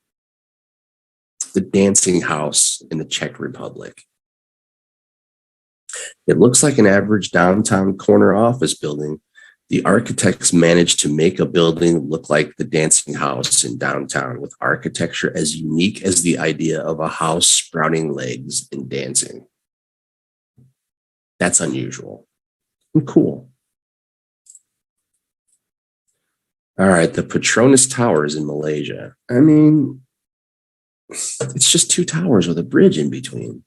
The dancing house in the Czech Republic. It looks like an average downtown corner office building. The architects managed to make a building look like the dancing house in downtown, with architecture as unique as the idea of a house sprouting legs and dancing. That's unusual and cool. All right, the Petronas Towers in Malaysia. I mean, it's just two towers with a bridge in between.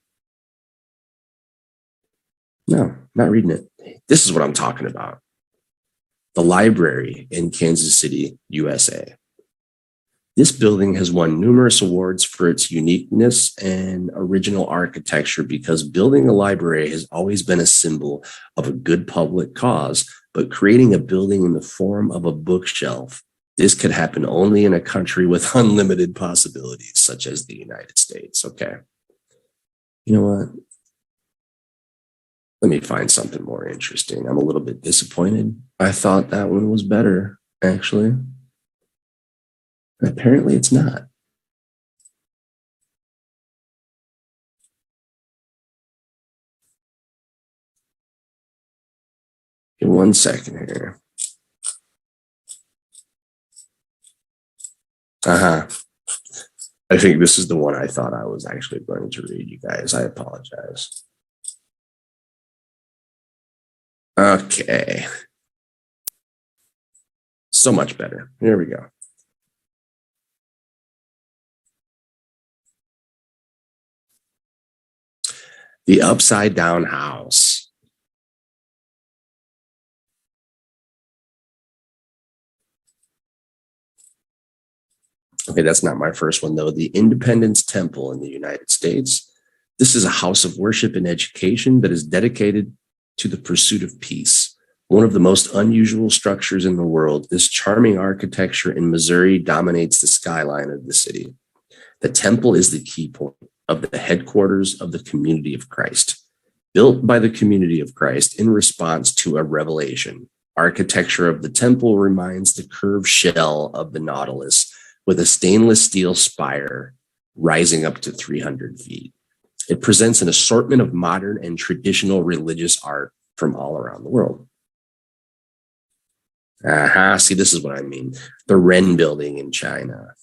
No, not reading it. This is what I'm talking about. The library in Kansas City, USA. This building has won numerous awards for its uniqueness and original architecture, because building a library has always been a symbol of a good public cause, but creating a building in the form of a bookshelf, this could happen only in a country with unlimited possibilities, such as the United States. Okay. You know what? Let me find something more interesting. I'm a little bit disappointed. I thought that one was better, actually. Apparently it's not. Give 1 second here. I think this is the one I thought I was actually going to read, you guys. I apologize. Okay. So much better. Here we go. The upside down house. Okay, that's not my first one, though. The Independence Temple in the United States. This is a house of worship and education that is dedicated to the pursuit of peace. One of the most unusual structures in the world, this charming architecture in Missouri dominates the skyline of the city. The temple is the key point of the headquarters of the Community of Christ. Built by the Community of Christ in response to a revelation, architecture of the temple reminds the curved shell of the Nautilus, with a stainless steel spire rising up to 300 feet. It presents an assortment of modern and traditional religious art from all around the world. See, this is what I mean. The Wren Building in China.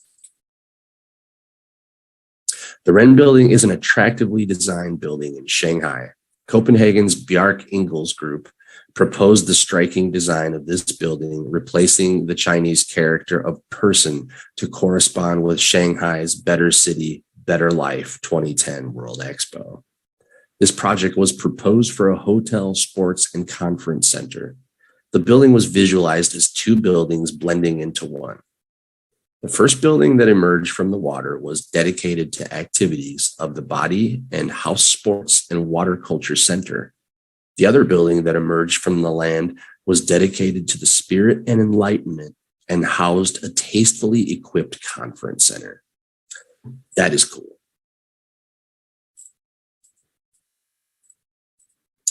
The Wren Building is an attractively designed building in Shanghai. Copenhagen's Bjarke Ingels Group proposed the striking design of this building, replacing the Chinese character of person to correspond with Shanghai's Better City, Better Life 2010 World Expo. This project was proposed for a hotel, sports, and conference center. The building was visualized as two buildings blending into one. The first building that emerged from the water was dedicated to activities of the body and house sports and water culture center. The other building that emerged from the land was dedicated to the spirit and enlightenment and housed a tastefully equipped conference center. That is cool.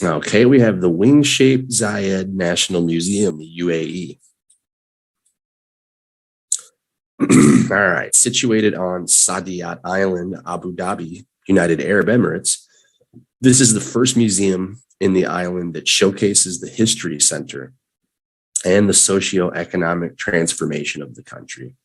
Okay, we have the wing-shaped Zayed National Museum, the UAE. All right, situated on Saadiyat Island, Abu Dhabi, United Arab Emirates. This is the first museum in the island that showcases the history center and the socio-economic transformation of the country.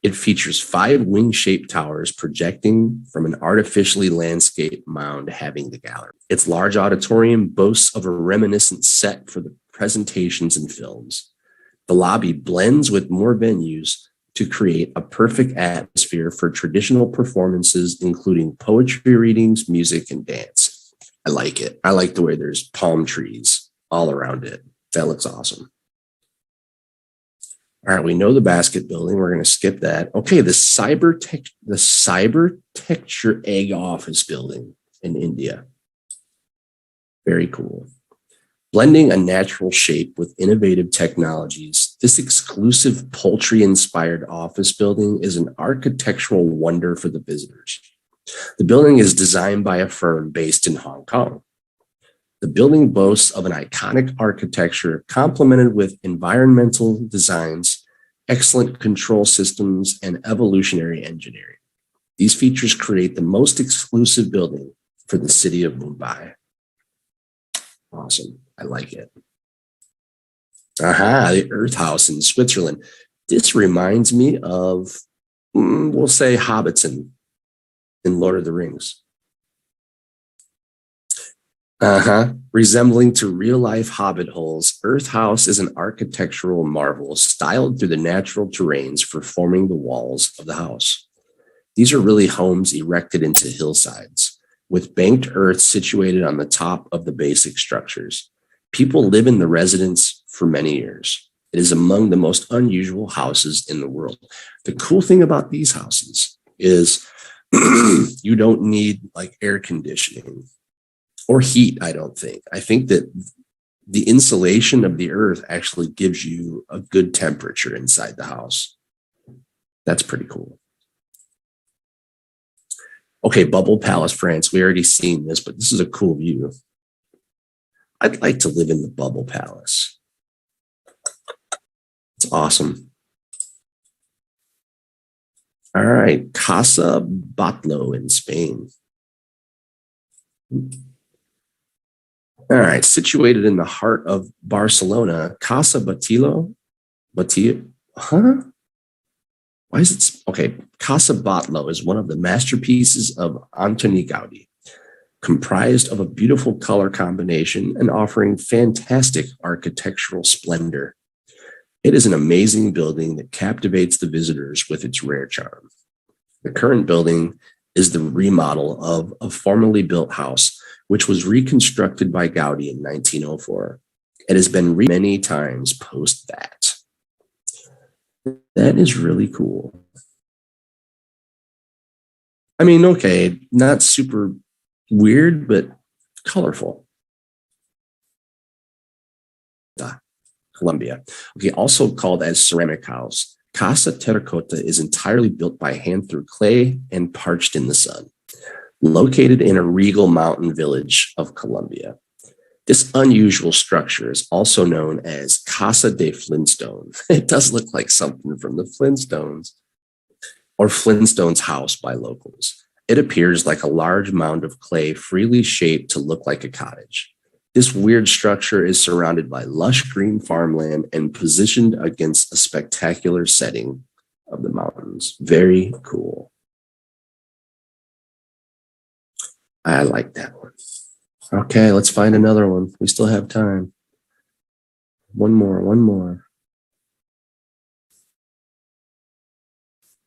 It features 5 wing-shaped towers projecting from an artificially landscaped mound having the gallery. Its large auditorium boasts of a reminiscent set for the presentations and films. The lobby blends with more venues to create a perfect atmosphere for traditional performances, including poetry readings, music, and dance. I like it. I like the way there's palm trees all around it. That looks awesome. All right, we know the basket building. We're going to skip that. Okay, the Cyber Texture Egg Office building in India. Very cool. Blending a natural shape with innovative technologies, this exclusive poultry-inspired office building is an architectural wonder for the visitors. The building is designed by a firm based in Hong Kong. The building boasts of an iconic architecture complemented with environmental designs, excellent control systems, and evolutionary engineering. These features create the most exclusive building for the city of Mumbai. Awesome. I like it. The Earth House in Switzerland. This reminds me of, we'll say, Hobbiton in Lord of the Rings. Resembling to real-life hobbit holes, Earth House is an architectural marvel styled through the natural terrains for forming the walls of the house. These are really homes erected into hillsides, with banked earth situated on the top of the basic structures. People live in the residence for many years. It is among the most unusual houses in the world. The cool thing about these houses is you don't need like air conditioning or heat, I don't think. I think that the insulation of the earth actually gives you a good temperature inside the house. That's pretty cool. Okay, Bubble Palace, France. We already seen this, but this is a cool view. I'd like to live in the Bubble Palace. It's awesome. All right, Casa Batll in Spain. All right, situated in the heart of Barcelona, Casa Batll. Why is it? Okay, Casa Batll is one of the masterpieces of Antoni Gaudi, comprised of a beautiful color combination and offering fantastic architectural splendor. It is an amazing building that captivates the visitors with its rare charm. The current building is the remodel of a formerly built house, which was reconstructed by Gaudi in 1904. It has been many times post that. That is really cool. I mean, okay, not super weird, but colorful. Colombia. Okay, also called as ceramic house, Casa Terracotta is entirely built by hand through clay and parched in the sun. Located in a regal mountain village of Colombia. This unusual structure is also known as Casa de Flintstone. It does look like something from the Flintstones, or Flintstone's house by locals. It appears like a large mound of clay freely shaped to look like a cottage. This weird structure is surrounded by lush green farmland and positioned against a spectacular setting of the mountains. Very cool. I like that one. Okay, let's find another one. We still have time. One more.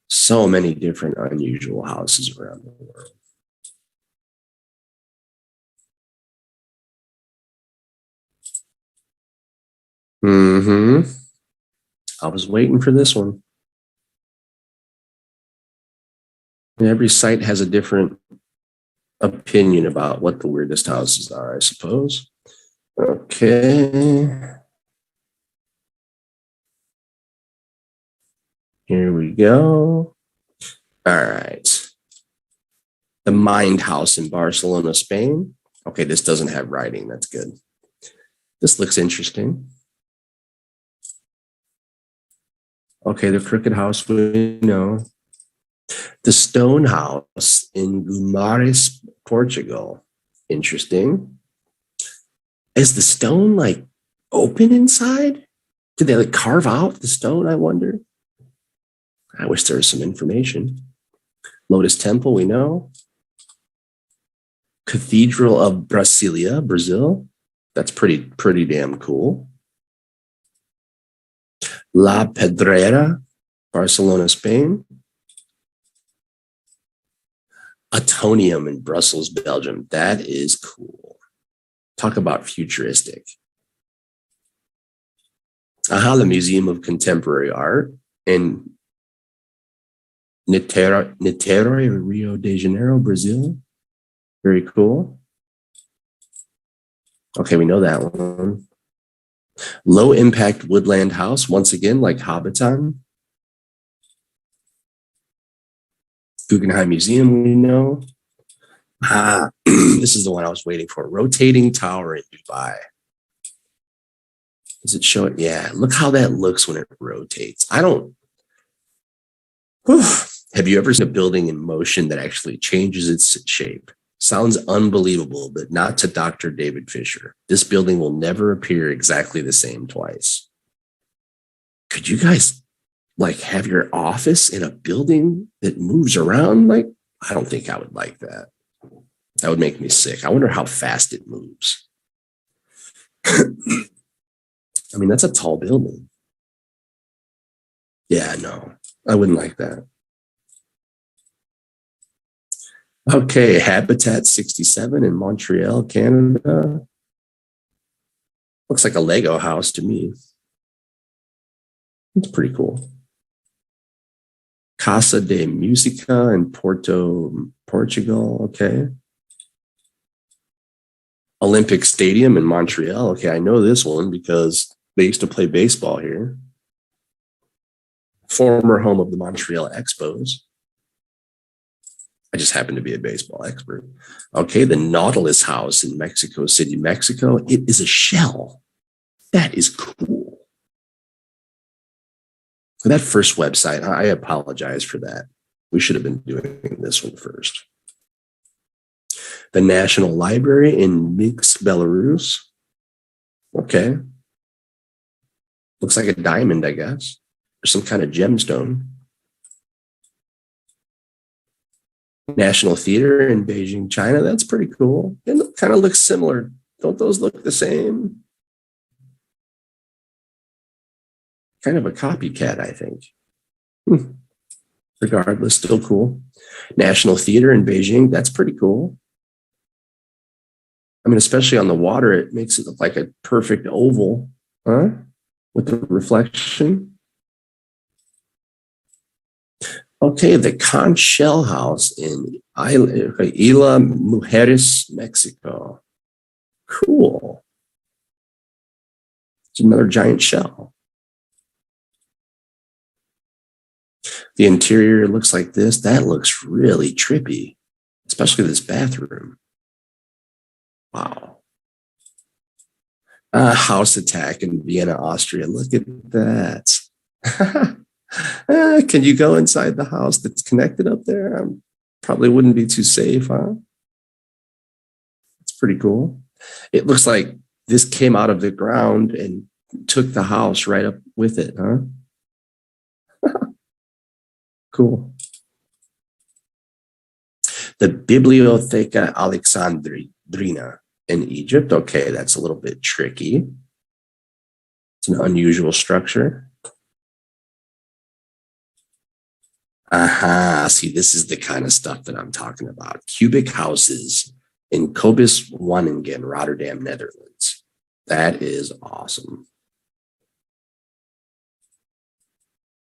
So many different unusual houses around the world. I was waiting for this one. Every site has a different opinion about what the weirdest houses are, I suppose. Okay. Here we go. All right. The Mind House in Barcelona, Spain. Okay, this doesn't have writing. That's good. This looks interesting. Okay, the Crooked House, we know. The Stone House in Guimarães, Portugal. Interesting. Is the stone like open inside? Did they like carve out the stone, I wonder? I wish there was some information. Lotus Temple, we know. Cathedral of Brasilia, Brazil. That's pretty damn cool. La Pedrera, Barcelona, Spain. Atonium in Brussels, Belgium. That is cool. Talk about futuristic. Aha, the Museum of Contemporary Art in Niterói, Rio de Janeiro, Brazil. Very cool. Okay, we know that one. Low impact woodland house, once again, like Hobbiton. Guggenheim Museum, we know. This is the one I was waiting for. Rotating tower in Dubai. Does it show it? Yeah, look how that looks when it rotates. Have you ever seen a building in motion that actually changes its shape? Sounds unbelievable, but not to Dr. David Fisher. This building will never appear exactly the same twice. Could you guys like have your office in a building that moves around? Like, I don't think I would like that. That would make me sick. I wonder how fast it moves. I mean, that's a tall building. Yeah, no, I wouldn't like that. Okay, Habitat 67 in Montreal, Canada. Looks like a Lego house to me. It's pretty cool. Casa de Musica in Porto, Portugal. Okay. Olympic Stadium in Montreal. Okay, I know this one because they used to play baseball here. Former home of the Montreal Expos. I just happen to be a baseball expert. Okay, the Nautilus House in Mexico City, Mexico. It is a shell. That is cool. For that first website, I apologize for that. We should have been doing this one first. The National Library in Minsk, Belarus. Okay. Looks like a diamond, I guess, or some kind of gemstone. National Theater in Beijing, China. That's pretty cool. It kind of looks similar. Don't those look the same? Kind of a copycat, I think. Regardless, still cool. National Theater in Beijing. That's pretty cool. I mean, especially on the water, it makes it look like a perfect oval, huh? With the reflection. Okay, the conch shell house in Isla Mujeres, Mexico. Cool. It's another giant shell. The interior looks like this. That looks really trippy, especially this bathroom. Wow. House attack in Vienna, Austria. Look at that. Can you go inside the house that's connected up there? Probably wouldn't be too safe, huh? It's pretty cool. It looks like this came out of the ground and took the house right up with it, huh? Cool. The Biblioteca Alexandrina in Egypt. Okay, that's a little bit tricky. It's an unusual structure. Aha, see, this is the kind of stuff that I'm talking about. Cubic houses in Cobus Waningen, Rotterdam, Netherlands. That is awesome.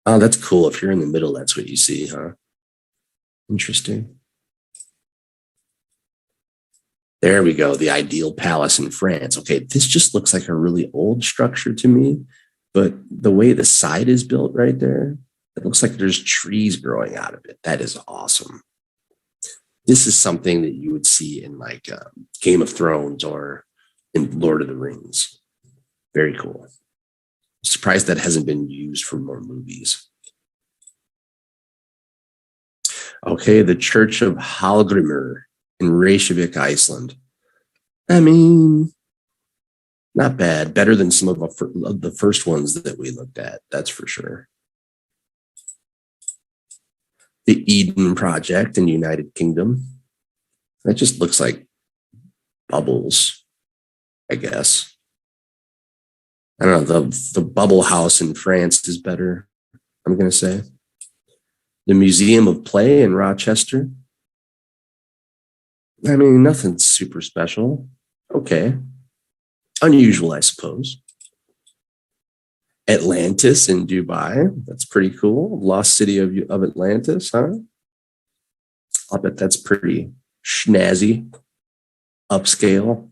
Oh, that's cool. If you're in the middle, that's what you see, huh? Interesting. There we go. The ideal palace in France. Okay, this just looks like a really old structure to me, but the way the side is built right there, it looks like there's trees growing out of it. That is awesome. This is something that you would see in like Game of Thrones or in Lord of the Rings. Very cool. Surprised that hasn't been used for more movies. Okay, the Church of Hallgrímur in Reykjavik, Iceland. I mean, not bad. Better than some of the first ones that we looked at. That's for sure. The Eden Project in United Kingdom. That just looks like bubbles, I guess. I don't know. The bubble house in France is better, I'm going to say. The Museum of Play in Rochester. I mean, nothing super special. Okay. Unusual, I suppose. Atlantis in Dubai. That's pretty cool. Lost city of Atlantis, huh? I'll bet that's pretty snazzy, upscale.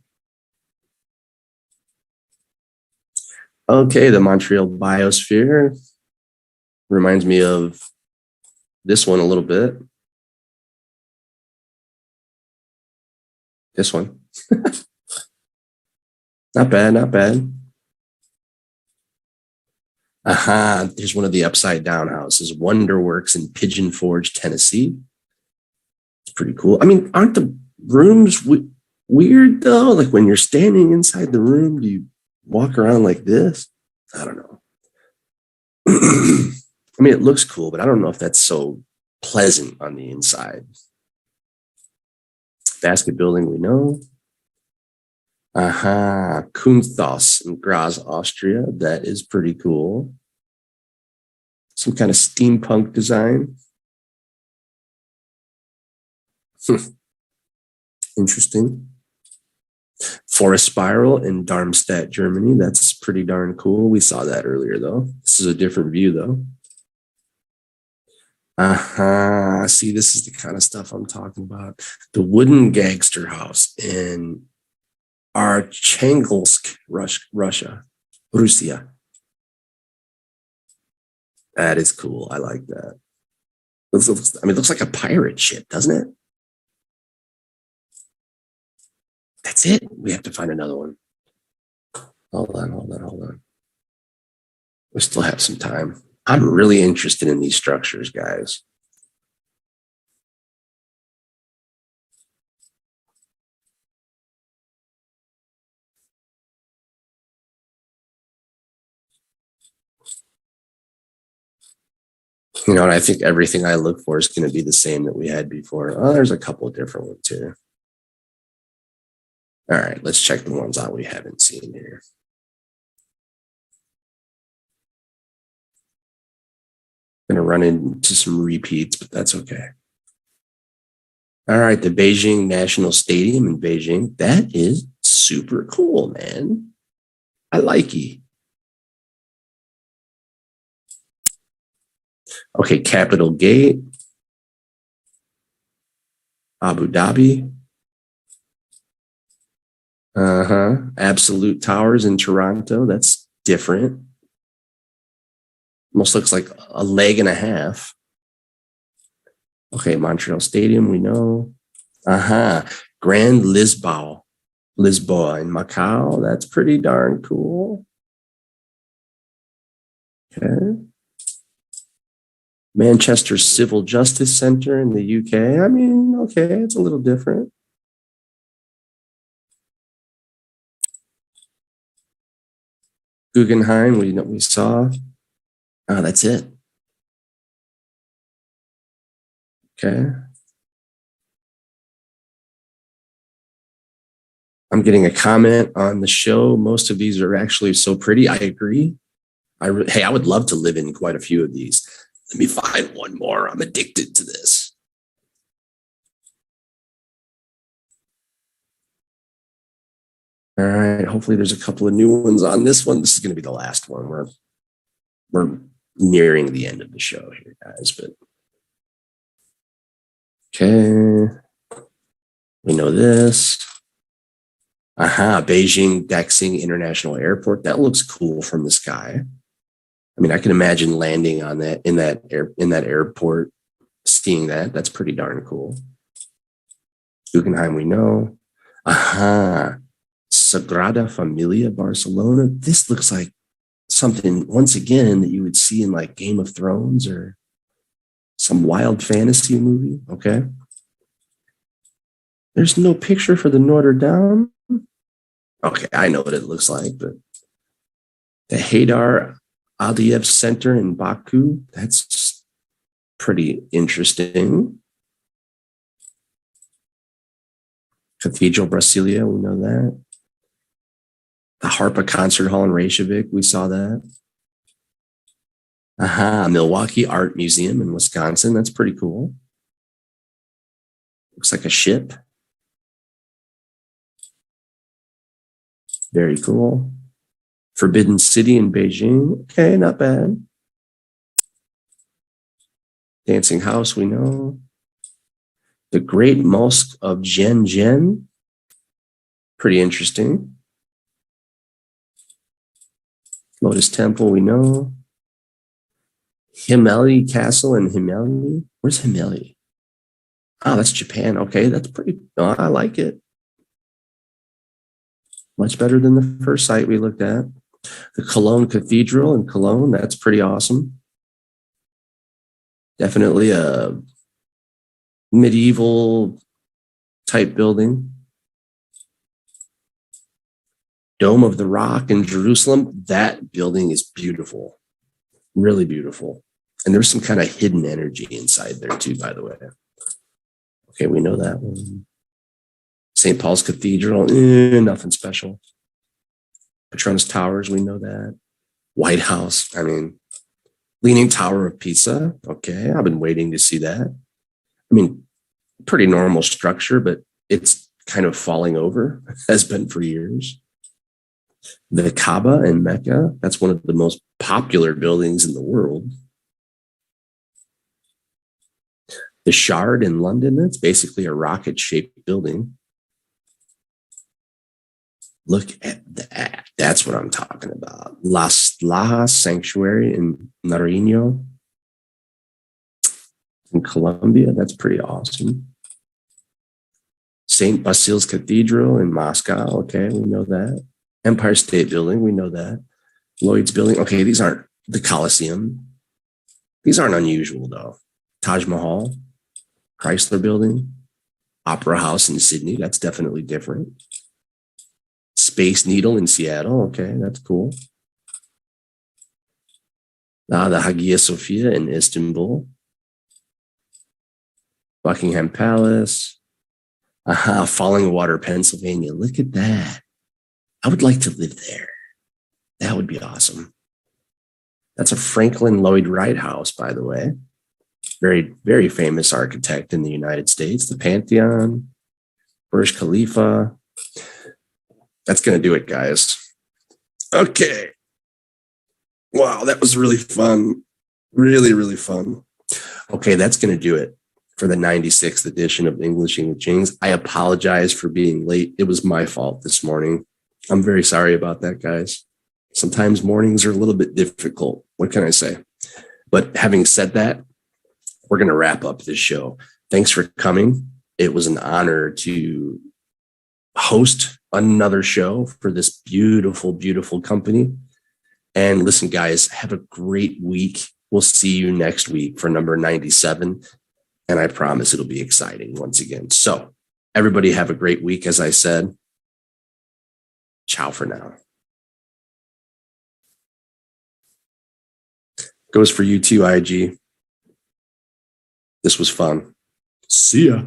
Okay, the Montreal Biosphere reminds me of this one a little bit. This one. Not bad, not bad. Aha, there's one of the upside down houses, Wonderworks in Pigeon Forge, Tennessee. It's pretty cool. I mean, aren't the rooms weird though? Like when you're standing inside the room, do you walk around like this? I don't know. I mean, it looks cool, but I don't know if that's so pleasant on the inside. Basket building, we know. Aha, Kunsthaus in Graz, Austria. That is pretty cool. Some kind of steampunk design. Interesting. Forest Spiral in Darmstadt, Germany. That's pretty darn cool. We saw that earlier, though. This is a different view, though. Aha, see, this is the kind of stuff I'm talking about. The wooden gangster house in Archangelsk, Russia. That is cool. I like that. I mean, it looks like a pirate ship, doesn't it? That's it. We have to find another one. Hold on. We still have some time. I'm really interested in these structures, guys. You know, and I think everything I look for is going to be the same that we had before. Oh, there's a couple of different ones here. All right, let's check the ones out we haven't seen here. Going to run into some repeats, but that's okay. All right, the Beijing National Stadium in Beijing. That is super cool, man. I like it. Okay, Capitol Gate, Abu Dhabi. Absolute Towers in Toronto. That's different. Almost looks like a leg and a half. Okay, Montreal Stadium, we know. Grand Lisboa in Macau. That's pretty darn cool. Okay. Manchester Civil Justice Center in the UK. I mean, okay, it's a little different. Guggenheim, we saw. Oh, that's it. Okay. I'm getting a comment on the show. Most of these are actually so pretty. I agree. Hey, I would love to live in quite a few of these. Let me find one more. I'm addicted to this. All right. Hopefully there's a couple of new ones on this one. This is going to be the last one. We're nearing the end of the show here, guys, but Okay. We know this. Beijing Daxing International Airport. That looks cool from the sky. I mean, I can imagine landing on that in that airport, seeing that. That's pretty darn cool. Guggenheim, we know. Sagrada Familia, Barcelona. This looks like something, once again, that you would see in like Game of Thrones or some wild fantasy movie. Okay. There's no picture for the Notre Dame. Okay, I know what it looks like, but the Haydar Aliyev Center in Baku, that's pretty interesting. Cathedral Brasilia, we know that. The Harpa Concert Hall in Reykjavik, we saw that. Milwaukee Art Museum in Wisconsin, that's pretty cool. Looks like a ship. Very cool. Forbidden City in Beijing. Okay, not bad. Dancing House, we know. The Great Mosque of Zhenjiang. Pretty interesting. Lotus Temple, we know. Himeji Castle in Himeji. Where's Himeji? Oh, that's Japan. Okay, that's pretty. Oh, I like it. Much better than the first site we looked at. The Cologne Cathedral in Cologne, that's pretty awesome. Definitely a medieval type building. Dome of the Rock in Jerusalem, that building is beautiful. Really beautiful. And there's some kind of hidden energy inside there too, by the way. Okay, we know that one. St. Paul's Cathedral, nothing special. Petronas Towers, we know that. White House, I mean, Leaning Tower of Pisa. Okay, I've been waiting to see that. I mean, pretty normal structure, but it's kind of falling over, has been for years. The Kaaba in Mecca, that's one of the most popular buildings in the world. The Shard in London, that's basically a rocket-shaped building. Look at that. That's what I'm talking about. Las Lajas Sanctuary in Nariño in Colombia. That's pretty awesome. St. Basil's Cathedral in Moscow. Okay, we know that. Empire State Building. We know that. Lloyd's Building. Okay, these aren't the Coliseum. These aren't unusual, though. Taj Mahal, Chrysler Building, Opera House in Sydney. That's definitely different. Space Needle in Seattle. Okay, that's cool. The Hagia Sophia in Istanbul. Buckingham Palace. Falling Water, Pennsylvania. Look at that. I would like to live there. That would be awesome. That's a Franklin Lloyd Wright house, by the way. Very, very famous architect in the United States. The Pantheon, Burj Khalifa. That's going to do it, guys. Okay. Wow, that was really fun. Really, really fun. Okay, that's going to do it for the 96th edition of Englishing with Jings. I apologize for being late. It was my fault this morning. I'm very sorry about that, guys. Sometimes mornings are a little bit difficult. What can I say? But having said that, we're going to wrap up this show. Thanks for coming. It was an honor to host another show for this beautiful, beautiful company. And listen, guys, have a great week. We'll see you next week for number 97. And I promise it'll be exciting once again. So everybody have a great week. As I said, ciao for now. Goes for you too, IG. This was fun. See ya.